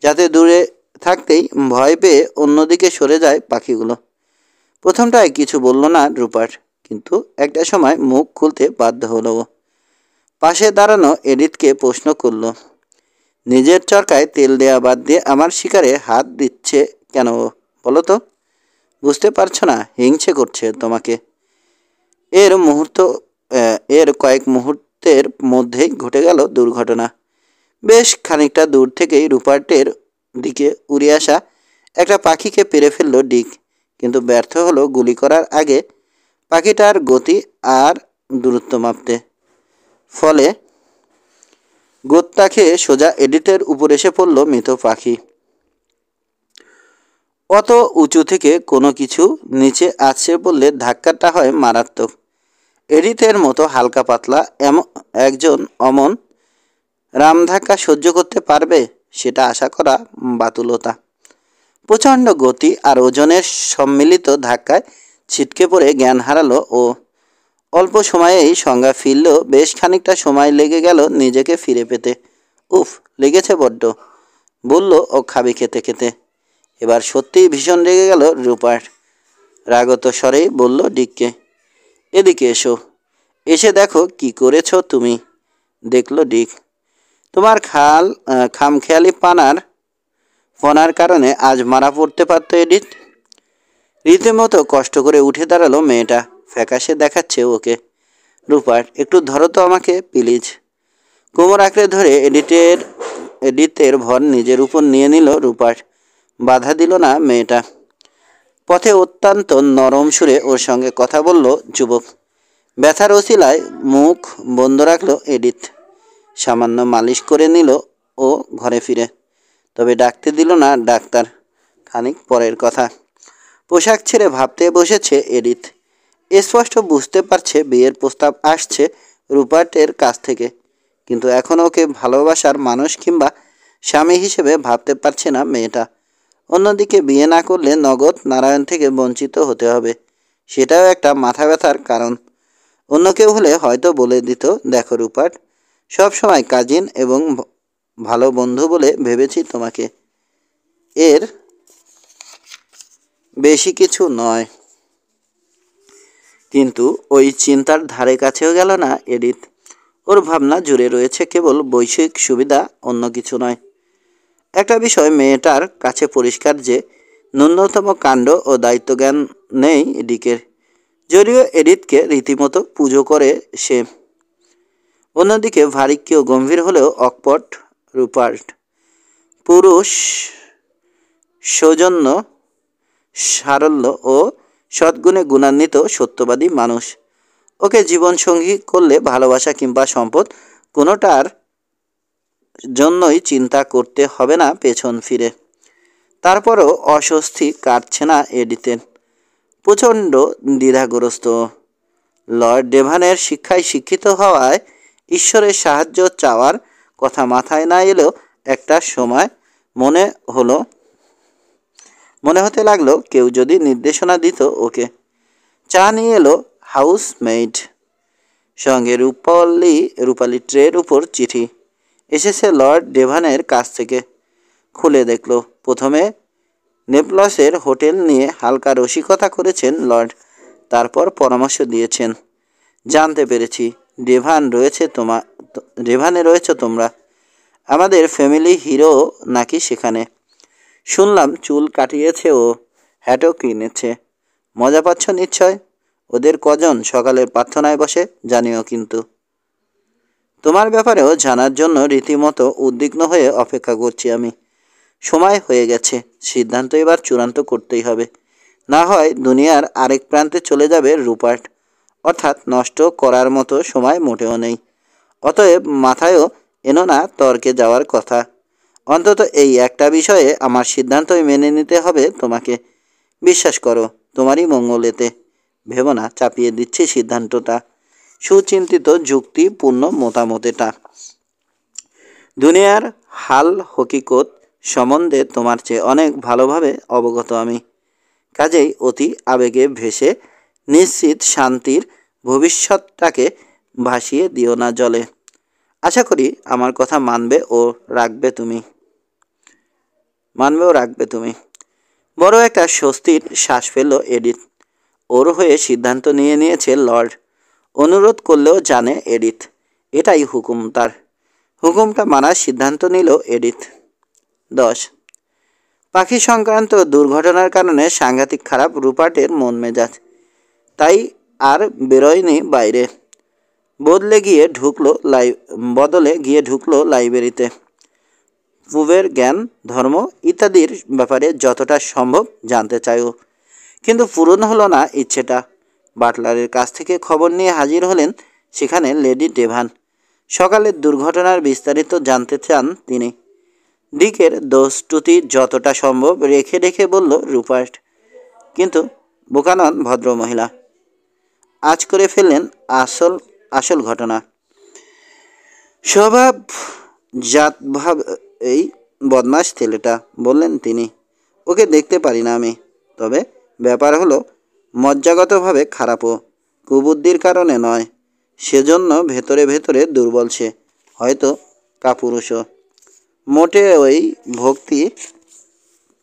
যাতে দূরে থাকতেই ভয় পেয়ে অন্যদিকে সরে যায় পাখিগুলো। প্রথমটায় কিছু বলল না রুপার্ট, কিন্তু একটা সময় মুখ খুলতে বাধ্য হলো। পাশে দাঁড়ানো এডিথকে প্রশ্ন করল, নিজের চরকায় তেল দেয়া বাদ দিয়ে আমার শিকারে হাত দিচ্ছে কেন বলো তো? বুঝতে পারছো না হিংসে করছে তোমাকে? এর কয়েক মুহূর্তের মধ্যেই ঘটে গেল দুর্ঘটনা। বেশ খানিকটা দূর থেকেই রুপার্টের দিকে উড়ে আসা একটা পাখিকে পেরে ফেলল ডিক, কিন্তু ব্যর্থ হলো গুলি করার আগে পাখিটার গতি আর দূরত্ব মাপতে। ফলে গোত্তা খেয়ে সোজা এডিথের উপর এসে পড়ল মৃত পাখি। অত উঁচু থেকে কোনো কিছু নিচে আছড়ে পড়লে ধাক্কাটা হয় মারাত্মক। এডিথের মতো হালকা পাতলা একজন অমন রামধাক্কা সহ্য করতে পারবে সেটা আশা করা বাতুলতা। প্রচণ্ড গতি আর ওজনের সম্মিলিত ধাক্কায় ছিটকে পড়ে জ্ঞান হারালো ও। অল্প সময়েই সংজ্ঞা ফিরলেও বেশ খানিকটা সময় লেগে গেল নিজেকে ফিরে পেতে। উফ, লেগেছে বড্ড, বলল ও খাবি খেতে খেতে। এবার সত্যিই ভীষণ রেগে গেল রুপার্ট। রাগত স্বরেই বলল ডিককে, এদিকে এসো, এসে দেখো কি করেছো তুমি। দেখল ডিক। তোমার খামখেয়ালি পনার কারণে আজ মারা পড়তে পারতো এডিথ। রীতিমতো কষ্ট করে উঠে দাঁড়ালো মেয়েটা। ফ্যাকাশে দেখাচ্ছে ওকে। রুপার্ট, একটু ধরো তো আমাকে প্লিজ। কোমর আঁকড়ে ধরে এডিথের ভর নিজের উপর নিয়ে নিল রুপার্ট। বাধা দিল না মেয়েটা। পথে অত্যন্ত নরম সুরে ওর সঙ্গে কথা বলল যুবক। ব্যথার অছিলায় মুখ বন্ধ রাখল এডিথ। সামান্য মালিশ করে নিল ও ঘরে ফিরে। তবে ডাকতে দিল না ডাক্তার। খানিক পরের কথা। পোশাক ছেড়ে ভাবতে বসেছে এডিথ। স্পষ্ট বুঝতে পারছে বিয়ের প্রস্তাব আসছে রুপার্টের কাছ থেকে, কিন্তু এখন ওকে ভালোবাসার মানুষ কিংবা স্বামী হিসেবে ভাবতে পারছে না মেয়েটা। অন্যদিকে বিয়ে না করলে নগদ নারায়ণ থেকে বঞ্চিত হতে হবে, সেটাও একটা মাথা ব্যথার কারণ। অন্য কেউ হলে হয়তো বলে দিত, দেখো রূপার্ট, সব সময় কাজিন এবং ভালো বন্ধু বলে ভেবেছি তোমাকে, এর বেশি কিছু নয়। কিন্তু ওই চিন্তার ধারে কাছেও গেল না এডিথ। ওর ভাবনা জুড়ে রয়েছে কেবল বৈষয়িক সুবিধা, অন্য কিছু নয়। একটা বিষয় মেয়েটার কাছে পরিষ্কার যে ন্যূনতম কাণ্ড ও দায়িত্বজ্ঞান নেই ডিকের, যদিও এডিথকে রীতিমতো পুজো করে সে। অন্যদিকে ভারিক্য ও গম্ভীর হলেও অকপট রুপার্ট, পুরুষ সৌজন্য, সারল্য ও সদ্গুণে গুণান্বিত সত্যবাদী মানুষ। ওকে জীবনসঙ্গী করলে ভালোবাসা কিংবা সম্পদ কোনোটার জন্যই চিন্তা করতে হবে না পেছন ফিরে। তারপরও অস্বস্তি কাটছে না এডিথের, প্রচণ্ড দ্বিধাগ্রস্ত। লর্ড ডেভানের শিক্ষায় শিক্ষিত হওয়ায় ঈশ্বরের সাহায্য চাওয়ার কথা মাথায় না এলেও একটা সময় মনে হতে লাগলো কেউ যদি নির্দেশনা দিত ওকে। চা নিয়ে এলো হাউসমেইড, সঙ্গে রূপালি ট্রের উপর চিঠি। এসেছে লর্ড ডেভানের কাছ থেকে। খুলে দেখলো প্রথমে নেপলসের হোটেল নিয়ে হালকা রসিকতা করেছেন লর্ড, তারপর পরামর্শ দিয়েছেন। জানতে পেরেছি ডেভানে রয়েছে তোমরা, আমাদের ফ্যামিলি হিরো নাকি সেখানে। শুনলাম চুল কাটিয়েছে ও হ্যাটও কিনেছে। মজা পাচ্ছ নিশ্চয়। ওদের কজন সকালের প্রার্থনায় বসে জানিও কিন্তু। তোমার ব্যাপারেও জানার জন্য রীতিমতো উদ্বিগ্ন হয়ে অপেক্ষা করছি আমি। সময় হয়ে গেছে, সিদ্ধান্ত এবার চূড়ান্ত করতেই হবে, না হয় দুনিয়ার আরেক প্রান্তে চলে যাবে রুপার্ট। অর্থাৎ নষ্ট করার মতো সময় মোটেও নেই। অতএব মাথায়ও এনো না তর্কে যাওয়ার কথা। অন্তত এই একটা বিষয়ে আমার সিদ্ধান্তই মেনে নিতে হবে তোমাকে। বিশ্বাস করো, তোমারই মঙ্গলেতে। ভেবো না চাপিয়ে দিচ্ছি সিদ্ধান্তটা, সুচিন্তিত যুক্তিপূর্ণ মতামতেটা। দুনিয়ার হাল হকিকত সম্বন্ধে তোমার চেয়ে অনেক ভালোভাবে অবগত আমি। কাজেই অতি আবেগে ভেসে নিশ্চিত শান্তির ভবিষ্যৎটাকে ভাসিয়ে দিও না জলে। আশা করি আমার কথা মানবে ও রাখবে তুমি। বড় একটা স্বস্তির শ্বাস ফেলল এডিথ। ওর হয়ে সিদ্ধান্ত নিয়েছে লর্ড। অনুরোধ করলেও জানে এডিথ এটাই হুকুম তার। হুকুমটা মানার সিদ্ধান্ত নিল এডিথ। 10। পাখি সংক্রান্ত দুর্ঘটনার কারণে সাংঘাতিক খারাপ রুপার্টের মন মেজাজ, তাই আর বেরোয়নি বাইরে। বদলে গিয়ে ঢুকলো লাইব্রেরিতে। পূবের জ্ঞান, ধর্ম ইত্যাদির ব্যাপারে যতটা সম্ভব জানতে চাইও, কিন্তু পূরণ হলো না ইচ্ছেটা। বাটলারের কাছ থেকে খবর নিয়ে হাজির হলেন সেখানে লেডি ডেভান। সকালের দুর্ঘটনার বিস্তারিত জানতে চান তিনি। ডিকের দোষ ত্রুটি যতটা সম্ভব রেখে বলল রুপার্ট, কিন্তু বোকানন ভদ্রমহিলা। আজ করে ফেললেন আসল ঘটনা। স্বভাব জাতভাব এই বদমাস ছেলেটা, বললেন তিনি। ওকে দেখতে পারি না আমি, তবে ব্যাপার হলো মজ্জাগতভাবে খারাপও, কুবুদ্ধির কারণে নয়। সেজন্য ভেতরে ভেতরে দুর্বল সে, হয়তো কাপুরুষও। মোটে ওই ভক্তি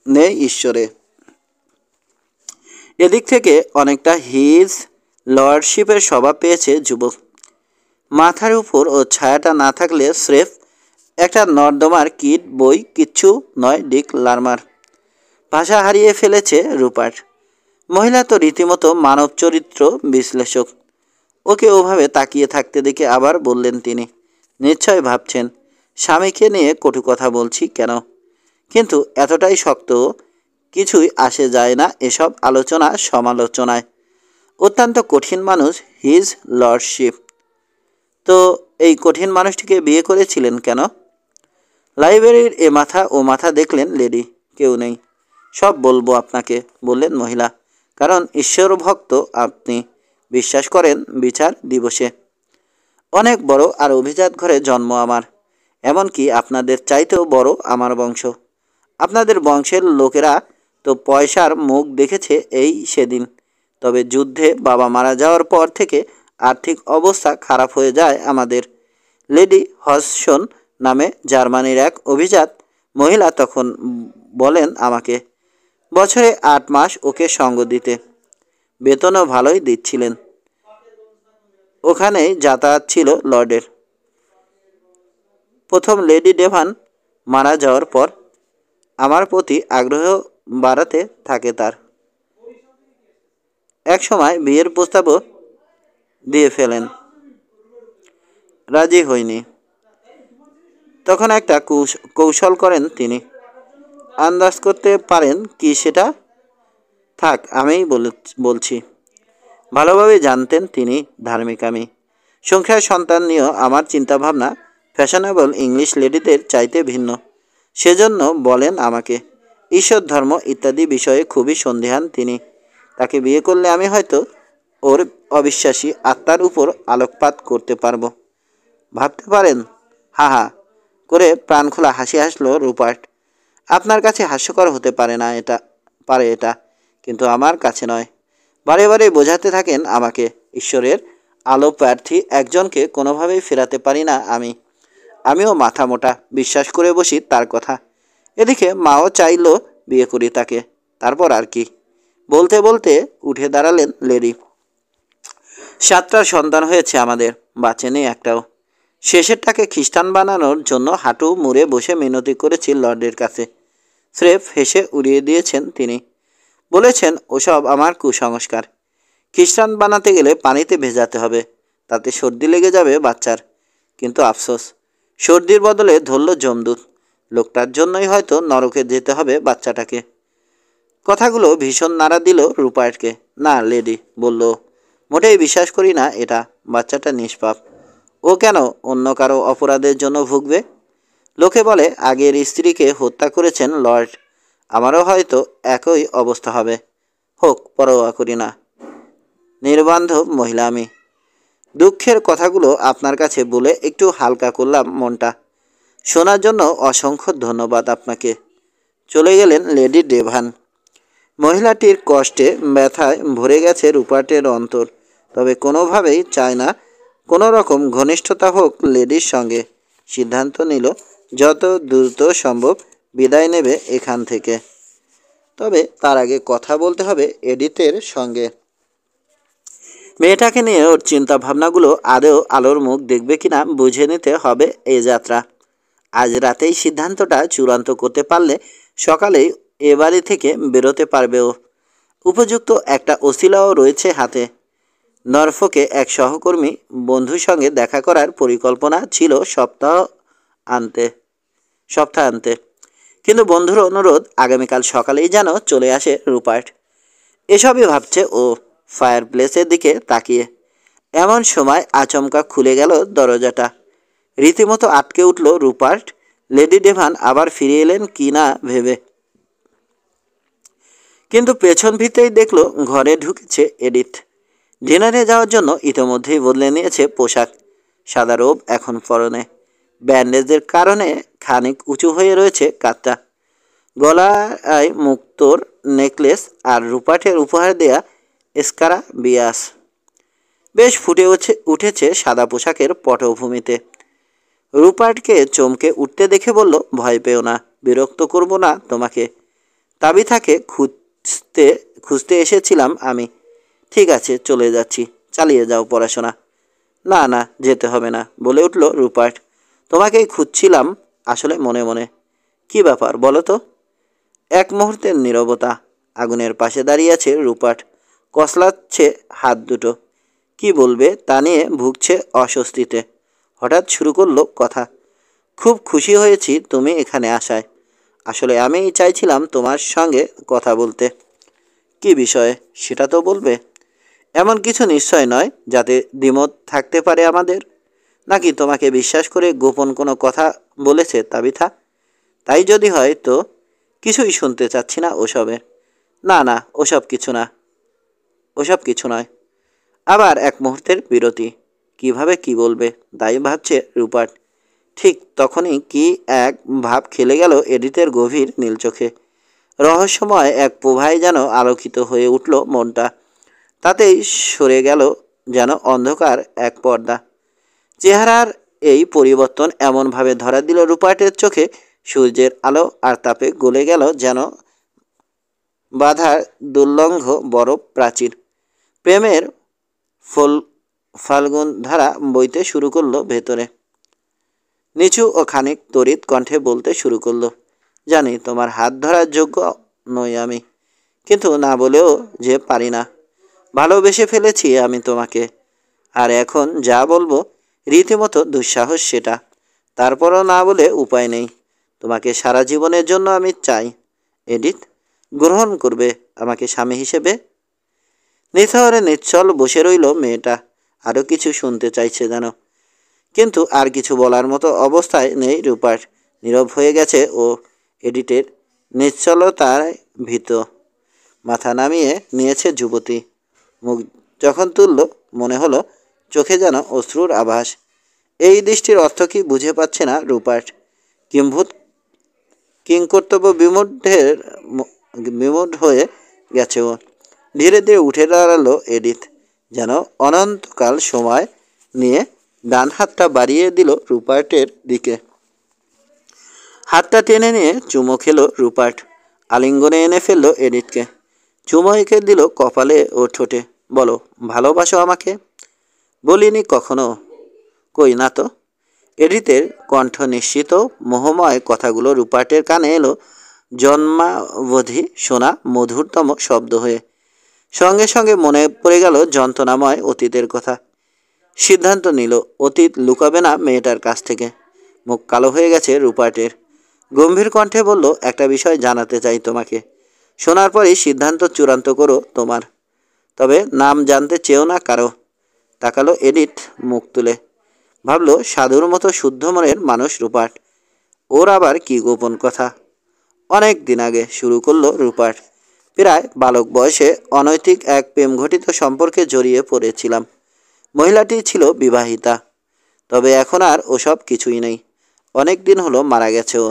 নেই ঈশ্বরে। এদিক থেকে অনেকটা হিজ লর্ডশিপের স্বভাব পেয়েছে যুবক। মাথার উপর ও ছায়াটা না থাকলে স্রেফ একটা নর্দমার কিট বই, কিচ্ছু নয় ডিক লার্মার। ভাষা হারিয়ে ফেলেছে রুপার্ট। মহিলা তো রীতিমতো মানব চরিত্র বিশ্লেষক। ওকে ওভাবে তাকিয়ে থাকতে দেখে আবার বললেন তিনি, নিশ্চয় ভাবছেন স্বামীকে নিয়ে কটু কথা বলছি কেন, কিন্তু এতটাই শক্ত কিছুই আসে যায় না এসব আলোচনা সমালোচনায়। অত্যন্ত কঠিন মানুষ হিজ লর্ডশিপ। তো এই কঠিন মানুষটিকে বিয়ে করেছিলেন কেন? লাইব্রেরির এ মাথা ও মাথা দেখলেন লেডি। কেউ নেই। সব বলবো আপনাকে, বললেন মহিলা। কারণ ঈশ্বর ভক্ত আপনি, বিশ্বাস করেন বিচার দিবসে। অনেক বড় আর অভিজাত ঘরে জন্ম আমার, এমনকি আপনাদের চাইতেও বড় আমার বংশ। আপনাদের বংশের লোকেরা তো পয়সার মুখ দেখেছে এই সেদিন। তবে যুদ্ধে বাবা মারা যাওয়ার পর থেকে আর্থিক অবস্থা খারাপ হয়ে যায় আমাদের। লেডি হজসন নামে জার্মানির এক অভিজাত মহিলা তখন বলেন আমাকে, বছরে 8 মাস ওকে সঙ্গ দিতে। বেতনও ভালোই দিচ্ছিলেন। ওখানেই যাতায়াত ছিল লর্ডের। প্রথম লেডি ডেভান মারা যাওয়ার পর আমার প্রতি আগ্রহ বাড়াতে থাকে তার। এক সময় বিয়ের প্রস্তাবও দিয়ে ফেলেন, রাজি হইনি। তখন একটা কৌশল করেন তিনি। আন্দাজ করতে পারেন কি সেটা? থাক, আমিই বলছি। ভালোভাবে জানতেন তিনি ধার্মিক আমি। সংখ্যার সন্তান নিয়েও আমার চিন্তাভাবনা ফ্যাশনেবল ইংলিশ লেডিদের চাইতে ভিন্ন। সেজন্য বলেন আমাকে, ঈশ্বর ধর্ম ইত্যাদি বিষয়ে খুবই সন্দিহান তিনি। তাকে বিয়ে করলে আমি হয়তো ওর অবিশ্বাসী আত্মার উপর আলোকপাত করতে পারবো। ভাবতে পারেন? হা হা করে প্রাণখোলা হাসি হাসলো রুপার্ট। আপনার কাছে হাস্যকর হতে পারে না এটা, কিন্তু আমার কাছে নয়। বারে বারে বোঝাতে থাকেন আমাকে, ঈশ্বরের আলো প্রার্থী একজনকে কোনোভাবেই ফেরাতে পারি না আমিও মাথা মোটা বিশ্বাস করে বসি তার কথা। এদিকে মাও চাইলো বিয়ে করি তাকে। তারপর আর কি? বলতে বলতে উঠে দাঁড়ালেন লেডি। 7টা সন্তান হয়েছে আমাদের, বাঁচেনি একটাও। শেষেরটাকে খ্রিস্টান বানানোর জন্য হাঁটু মুড়ে বসে মিনতি করেছি লর্ডের কাছে। স্রেফ হেসে উড়িয়ে দিয়েছেন তিনি। বলেছেন ওসব আমার কুসংস্কার। খ্রিস্টান বানাতে গেলে পানিতে ভেজাতে হবে, তাতে সর্দি লেগে যাবে বাচ্চার। কিন্তু আফসোস, সর্দির বদলে ধরল যমদূত। লোকটার জন্যই হয়তো নরকে যেতে হবে বাচ্চাটাকে। কথাগুলো ভীষণ নাড়া দিল রুপার্টকে। না লেডি, বলল, মোটেই বিশ্বাস করি না এটা। বাচ্চাটা নিষ্পাপ। ও কেন অন্য কারো অপরাধের জন্য ভুগবে? লোকে বলে আগের স্ত্রীকে হত্যা করেছেন লর্ড। আমারও হয়তো একই অবস্থা হবে। হোক, পরোয়া করি না। নির্বান্ধব মহিলা আমি। দুঃখের কথাগুলো আপনার কাছে বলে একটু হালকা করলাম মনটা। শোনার জন্য অসংখ্য ধন্যবাদ আপনাকে। চলে গেলেন লেডি ডেভান। মহিলাটির কষ্টে ব্যথায় ভরে গেছে রুপার্টের অন্তর। তবে কোনোভাবেই চায় না কোনো রকম ঘনিষ্ঠতা হোক লেডির সঙ্গে। সিদ্ধান্ত নিল যত দ্রুত সম্ভব বিদায় নেবে এখান থেকে। তবে তার আগে কথা বলতে হবে এডিথের সঙ্গে। মেয়েটাকে নিয়ে ওর চিন্তা ভাবনাগুলো আদৌ আলোর মুখ দেখবে কিনা বুঝে নিতে হবে এই যাত্রা। আজ রাতেই সিদ্ধান্তটা চূড়ান্ত করতে পারলে সকালেই এ বাড়ি থেকে বেরোতে পারবে ও। উপযুক্ত একটা ওসিলাও রয়েছে হাতে। নরফোকে এক সহকর্মী বন্ধুর সঙ্গে দেখা করার পরিকল্পনা ছিল সপ্তাহান্তে। কিন্তু বন্ধুর অনুরোধ, আগামীকাল সকালেই যেন চলে আসে রুপার্ট। এসবই ভাবছে ও ফায়ার প্লেসের দিকে তাকিয়ে। এমন সময় আচমকা খুলে গেল দরজাটা। রীতিমতো আটকে উঠল রুপার্ট। লেডি ডেভান আবার ফিরে এলেন কি না ভেবে। কিন্তু পেছন ফিরতেই দেখলো ঘরে ঢুকেছে এডিথ। ডিনারে যাওয়ার জন্য ইতোমধ্যেই বদলে নিয়েছে পোশাক। সাদা রোব এখন পরনে। ব্যান্ডেজের কারণে খানিক উঁচু হয়ে রয়েছে কাঁধটা। গলায় মুক্তোর নেকলেস আর রুপার্টের উপহার দেয়া এসকারা বিয়াস বেশ ফুটে উঠেছে সাদা পোশাকের পটভূমিতে। রুপার্টকে চমকে উঠতে দেখে বলল, ভয় পেও না, বিরক্ত করব না তোমাকে। তাবিথাকে খুঁজতে এসেছিলাম আমি। ঠিক আছে, চলে যাচ্ছি, চালিয়ে যাও পড়াশোনা। না না, যেতে হবে না, বলে উঠল রুপার্ট। তোমাকেই খুঁজছিলাম আসলে মনে মনে। কি ব্যাপার বলো তো? এক মুহূর্তের নীরবতা। আগুনের পাশে দাঁড়িয়ে আছে রুপার্ট। কসলাচ্ছে হাত দুটো। কি বলবে তা নিয়ে ভুগছে অস্বস্তিতে। হঠাৎ শুরু করলো কথা। খুব খুশি হয়েছি তুমি এখানে আসায়। আসলে আমি চাইছিলাম তোমার সঙ্গে কথা বলতে। কি বিষয়ে সেটা তো বলবে। এমন কিছু নিশ্চয় নয় যাতে দ্বিমত থাকতে পারে আমাদের। নাকি তোমাকে বিশ্বাস করে গোপন কোনো কথা বলেছে তাবিথা? তাই যদি হয় তো কিছুই শুনতে চাচ্ছি না ওসবের। না না, ওসব কিছু নয়। আবার এক মুহূর্তের বিরতি। কিভাবে কি বলবে তাই ভাবছে রুপার্ট। ঠিক তখনই কি এক ভাব খেলে গেল এডিথের গভীর নীল চোখে। রহস্যময় এক প্রভায় যেন আলোকিত হয়ে উঠল মনটা। তাতেই সরে গেল যেন অন্ধকার এক পর্দা। চেহারার এই পরিবর্তন এমনভাবে ধরা দিল রুপার্টের চোখে, সূর্যের আলো আর তাপে গলে গেল যেন বাধার দুর্লঙ্ঘ বরফ প্রাচীর। প্রেমের ফাল্গুন ধারা বইতে শুরু করলো ভেতরে। নিচু ও খানিক তড়িৎ কণ্ঠে বলতে শুরু করলো, জানি তোমার হাত ধরার যোগ্য নই আমি, কিন্তু না বলেও যে পারি না। ভালোবেসে ফেলেছি আমি তোমাকে, আর এখন যা বলবো রীতিমতো দুঃসাহস সেটা। তারপরও না বলে উপায় নেই। তোমাকে সারা জীবনের জন্য আমি চাই। এডিথ, গ্রহণ করবে আমাকে স্বামী হিসেবে? নিথরে নিশ্চল বসে রইল মেয়েটা। আরও কিছু শুনতে চাইছে যেন, কিন্তু আর কিছু বলার মতো অবস্থায় নেই রুপার্ট। নীরব হয়ে গেছে ও। এডিটের নিশ্চলতায় ভীত। মাথা নামিয়ে নিয়েছে যুবতী। মুখ যখন তুলল মনে হলো চোখে যেন অশ্রুর আভাস। এই দৃষ্টির অর্থ কি বুঝে পাচ্ছে না রুপার্ট। কিংকর্তব্য বিমূঢ় হয়ে গেছে ও। ধীরে ধীরে উঠে দাঁড়ালো এডিথ, যেন অনন্তকাল সময় নিয়ে ডান হাতটা বাড়িয়ে দিল রুপার্টের দিকে। হাতটা টেনে নিয়ে চুমো খেলো রুপার্ট। আলিঙ্গনে এনে ফেললো এডিথকে। চুমো এঁকে দিল কপালে ও ঠোঁটে। বলো, ভালোবাসো আমাকে? বলিনি কখনো। কই না তো। এডিথের কণ্ঠ নিশ্চিত মোহময় কথাগুলো রুপার্টের কানে এলো জন্মাবধি শোনা মধুরতম শব্দ হয়ে। সঙ্গে সঙ্গে মনে পড়ে গেল যন্ত্রণাময় অতীতের কথা। সিদ্ধান্ত নিল অতীত লুকাবে না মেয়েটার কাছ থেকে। মুখ কালো হয়ে গেছে রুপার্টের। গম্ভীর কণ্ঠে বলল, একটা বিষয় জানাতে চাই তোমাকে। শোনার পরই সিদ্ধান্ত চূড়ান্ত করো তোমার। তবে নাম জানতে চেও না কারো। তাকালো এডিথ মুখ তুলে। ভাবলো সাধুর মতো শুদ্ধ মনের মানুষ রুপার্ট। ওর আবার কি গোপন কথা? অনেক দিন আগে শুরু করলো রুপার্ট। প্রায় বালক বয়সে অনৈতিক এক প্রেমঘটিত সম্পর্কে জড়িয়ে পড়েছিলাম। মহিলাটি ছিল বিবাহিতা। তবে এখন আর ওসব কিছুই নেই। অনেক দিন হলো মারা গেছে ও।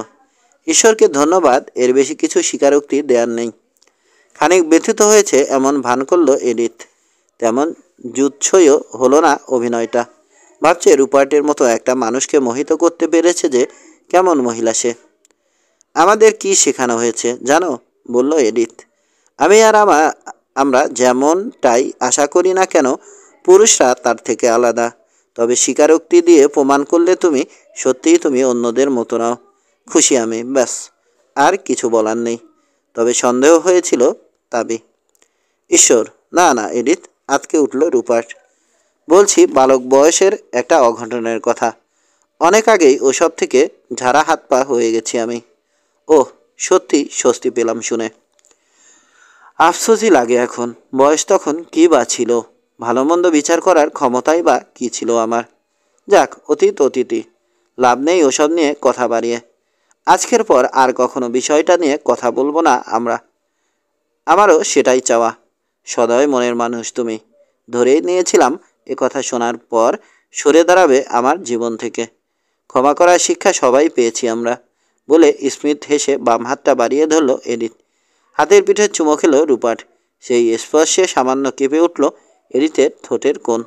ঈশ্বরকে ধন্যবাদ, এর বেশি কিছু স্বীকারোক্তি দেওয়ার নেই। খানিক ব্যথিত হয়েছে এমন ভান করলো এডিথ। তেমন জুৎসইও হলো না অভিনয়টা। ভাবছে রুপার্টের মতো একটা মানুষকে মোহিত করতে পেরেছে যে কেমন মহিলা সে। আমাদের কি শেখানো হয়েছে জানো, বলল এডিথ। আমি আর আমরা যেমনটাই আশা করি না কেন, পুরুষরা তার থেকে আলাদা। তবে স্বীকারোক্তি দিয়ে প্রমাণ করলে তুমি অন্যদের মতো নাও। খুশি আমি, ব্যাস। আর কিছু বলার নেই। তবে সন্দেহ হয়েছিল তাবি। ঈশ্বর, না না এডিথ, আতকে উঠল রুপার্ট। বলছি বালক বয়সের একটা অঘটনের কথা। অনেক আগেই ওসব থেকে ঝাড়া হাত পা হয়ে গেছি আমি। ওহ, সত্যি স্বস্তি পেলাম শুনে। আফসোসই লাগে এখন। বয়স তখন কী বা ছিল, ভালো মন্দ বিচার করার ক্ষমতাই বা কী ছিল আমার। যাক, অতীত অতীতই। লাভ নেই ওসব নিয়ে কথা বাড়িয়ে। আজকের পর আর কখনো বিষয়টা নিয়ে কথা বলবো না আমরা। আমারও সেটাই চাওয়া। সদয় মনের মানুষ তুমি। ধরেই নিয়েছিলাম এ কথা শোনার পর সরে দাঁড়াবে আমার জীবন থেকে। ক্ষমা করার শিক্ষা সবাই পেয়েছি আমরা, বলে স্মিথ হেসে বাম হাতটা বাড়িয়ে ধরল এডিথ। হাতের পিঠে চুমো খেল রুপার্ট। সেই স্পর্শে সামান্য কেঁপে উঠল এডিথের ঠোঁটের কোণ।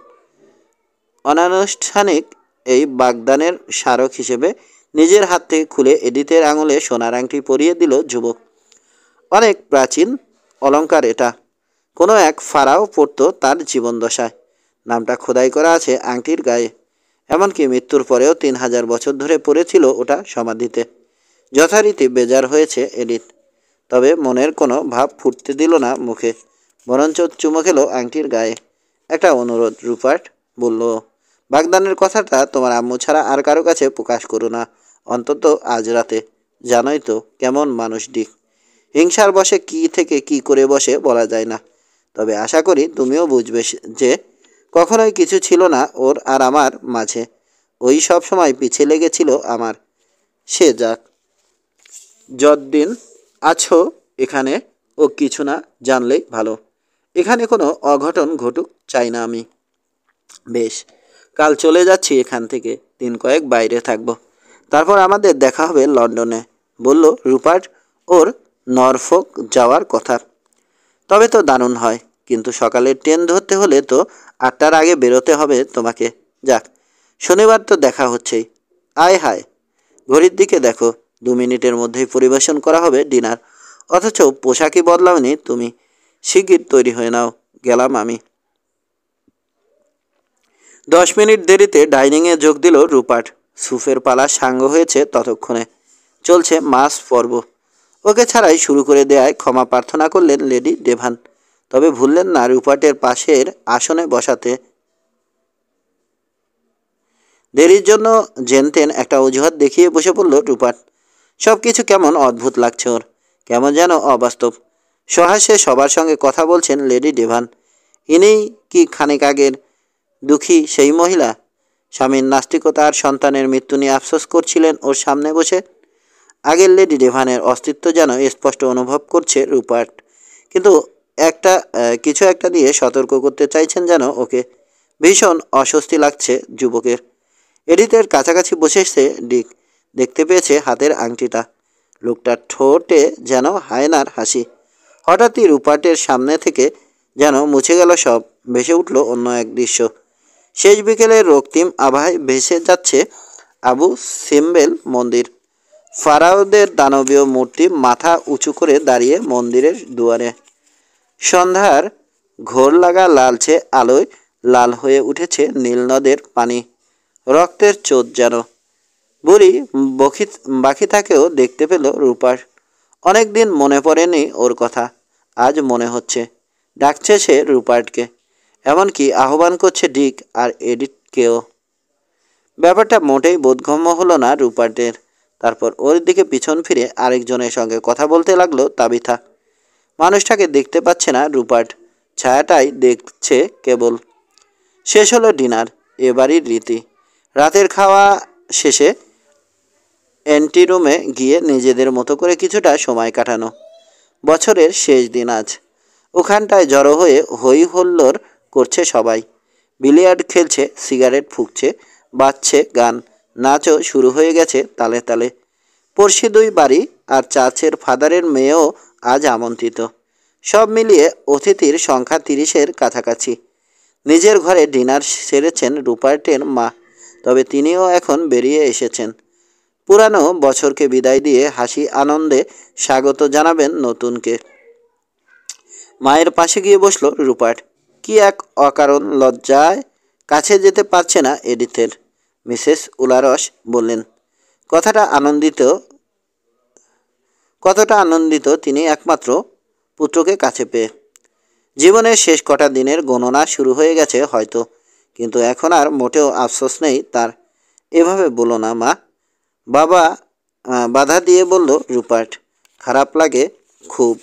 অনানুষ্ঠানিক এই বাগদানের স্মারক হিসেবে নিজের হাত থেকে খুলে এডিথের আঙুলে সোনার আংটি পরিয়ে দিল যুবক। অনেক প্রাচীন অলংকার এটা। কোনো এক ফারাও পড়ত তার জীবনদশায়। নামটা খোদাই করা আছে আংটির গায়ে। এমনকি মৃত্যুর পরেও 3000 বছর ধরে পড়েছিল ওটা সমাধিতে। যথারীতি বেজার হয়েছে এডিথ। তবে মনের কোনো ভাব ফুটতে দিল না মুখে, বরঞ্চ চুমো খেল আংটির গায়ে। একটা অনুরোধ রুপার্ট, বলল, বাগদানের কথাটা তোমার আম্মু ছাড়া আর কারো কাছে প্রকাশ করো না, অন্তত আজ রাতে। জানোই তো কেমন মানুষ ডিক। হিংসার বশে কি থেকে কি করে বসে বলা যায় না। তবে আশা করি তুমিও বুঝবে যে কখনোই কিছু ছিল না ওর আর আমার মাঝে। ওই সব সময় পিছিয়ে লেগেছিল আমার। সে যাক, যতদিন আছো এখানে ও কিছু না জানলেই ভালো। এখানে কোনো অঘটন ঘটুক চাই না আমি। বেশ, কাল চলে যাচ্ছি এখান থেকে। দিন কয়েক বাইরে থাকবো। তারপর আমাদের দেখা হবে লন্ডনে, বলল রুপার্ট ওর নরফোক যাওয়ার কথা। তবে তো দারুণ হয়, কিন্তু সকালের ট্রেন ধরতে হলে তো 8টার আগে বেরোতে হবে তোমাকে। যাক, শনিবার তো দেখা হচ্ছেই। আয় হায়, ঘড়ির দিকে দেখো, 2 মিনিটের মধ্যেই পরিবেশন করা হবে ডিনার, অথচ পোশাকই বদলাওনি তুমি। শিগগির তৈরি হয়ে নাও, গেলাম আমি। 10 মিনিট দেরিতে ডাইনিংয়ে যোগ দিল রুপার্ট। সুফের পালা সাঙ্গ হয়েছে ততক্ষণে। চলছে মাস পর্ব। ওকে ছাড়াই শুরু করে দেয়ায় ক্ষমা প্রার্থনা করলেন লেডি ডেভান, তবে ভুললেন না রুপার্টের পাশের আসনে বসাতে। দেরির জন্য জেনতেন একটা অজুহাত দেখিয়ে বসে পড়ল রুপার্ট। সব কিছু কেমন অদ্ভুত লাগছে ওর, কেমন যেন অবাস্তব। সহাস্যে সবার সঙ্গে কথা বলছেন লেডি ডেভান। ইনিই কি খানিক আগের দুঃখী সেই মহিলা? স্বামীর নাস্তিকতা আর সন্তানের মৃত্যু নিয়ে আফসোস করছিলেন ওর সামনে বসে। আগের লেডি ডেভানের অস্তিত্ব যেন স্পষ্ট অনুভব করছে রুপার্ট, কিন্তু কিছু একটা দিয়ে সতর্ক করতে চাইছেন যেন ওকে। ভীষণ অস্বস্তি লাগছে যুবকের। এডিথের কাছাকাছি বসেছে ডিক, দেখতে পেয়েছে হাতের আংটিটা। লোকটার ঠোঁটে যেন হায়নার হাসি। হঠাৎই রুপার্টের সামনে থেকে যেন মুছে গেল সব, ভেসে উঠল অন্য এক দৃশ্য। শেষ বিকেলের রক্তিম আভায় ভেসে যাচ্ছে আবু সিম্বেল মন্দির। ফারাওদের দানবীয় মূর্তি মাথা উঁচু করে দাঁড়িয়ে মন্দিরের দুয়ারে। সন্ধ্যার ঘোর লাগা লালচে আলোয় লাল হয়ে উঠেছে নীল নদের পানি, রক্তের চোট যেন। বুড়ি বাকি থাকেও দেখতে পেল রুপার। অনেক দিন মনে পড়েনি ওর কথা, আজ মনে হচ্ছে। ডাকছে সে রুপার্টকে, এমনকি আহ্বান করছে ডিক আর এডিথকেও। ব্যাপারটা মোটেই বোধগম্য হলো না রুপার্টের। তারপর ওর দিকে পিছন ফিরে আরেকজনের সঙ্গে কথা বলতে লাগলো তাবিথা। মানুষটাকে দেখতে পাচ্ছে না রুপার্ট, ছায়াটাই দেখছে কেবল। শেষ হলো ডিনার, এবারই রীতি। রাতের খাওয়া শেষে এন্টি রুমে গিয়ে নিজেদের মতো করে কিছুটা সময় কাটানো। বছরের শেষ দিন আজ। ওখানটায় জড়ো হয়ে হই হল্লোড় করছে সবাই। বিলিয়ার্ড খেলছে, সিগারেট ফুঁকছে, বাজছে গান, নাচও শুরু হয়ে গেছে তালে তালে। পড়শি 2 বাড়ি আর চার্চের ফাদারের মেয়েও আজ আমন্ত্রিত। সব মিলিয়ে অতিথির সংখ্যা 30-এর কাছাকাছি। নিজের ঘরে ডিনার সেরেছেন রুপার্টের মা, তবে তিনিও এখন বেরিয়ে এসেছেন। পুরানো বছরকে বিদায় দিয়ে হাসি আনন্দে স্বাগত জানাবেন নতুনকে। মায়ের পাশে গিয়ে বসল রুপার্ট। কি এক অকারণ লজ্জায় কাছে যেতে পারছে না এডিথের। মিসেস উলারস বললেন, কতটা আনন্দিত তিনি একমাত্র পুত্রকে কাছে পেয়ে। জীবনের শেষ কটা দিনের গণনা শুরু হয়ে গেছে হয়তো, কিন্তু এখন আর মোটেও আফসোস নেই তার। এভাবে বলো না মা, বাবা বাধা দিয়ে বলল রুপার্ট। খারাপ লাগে খুব।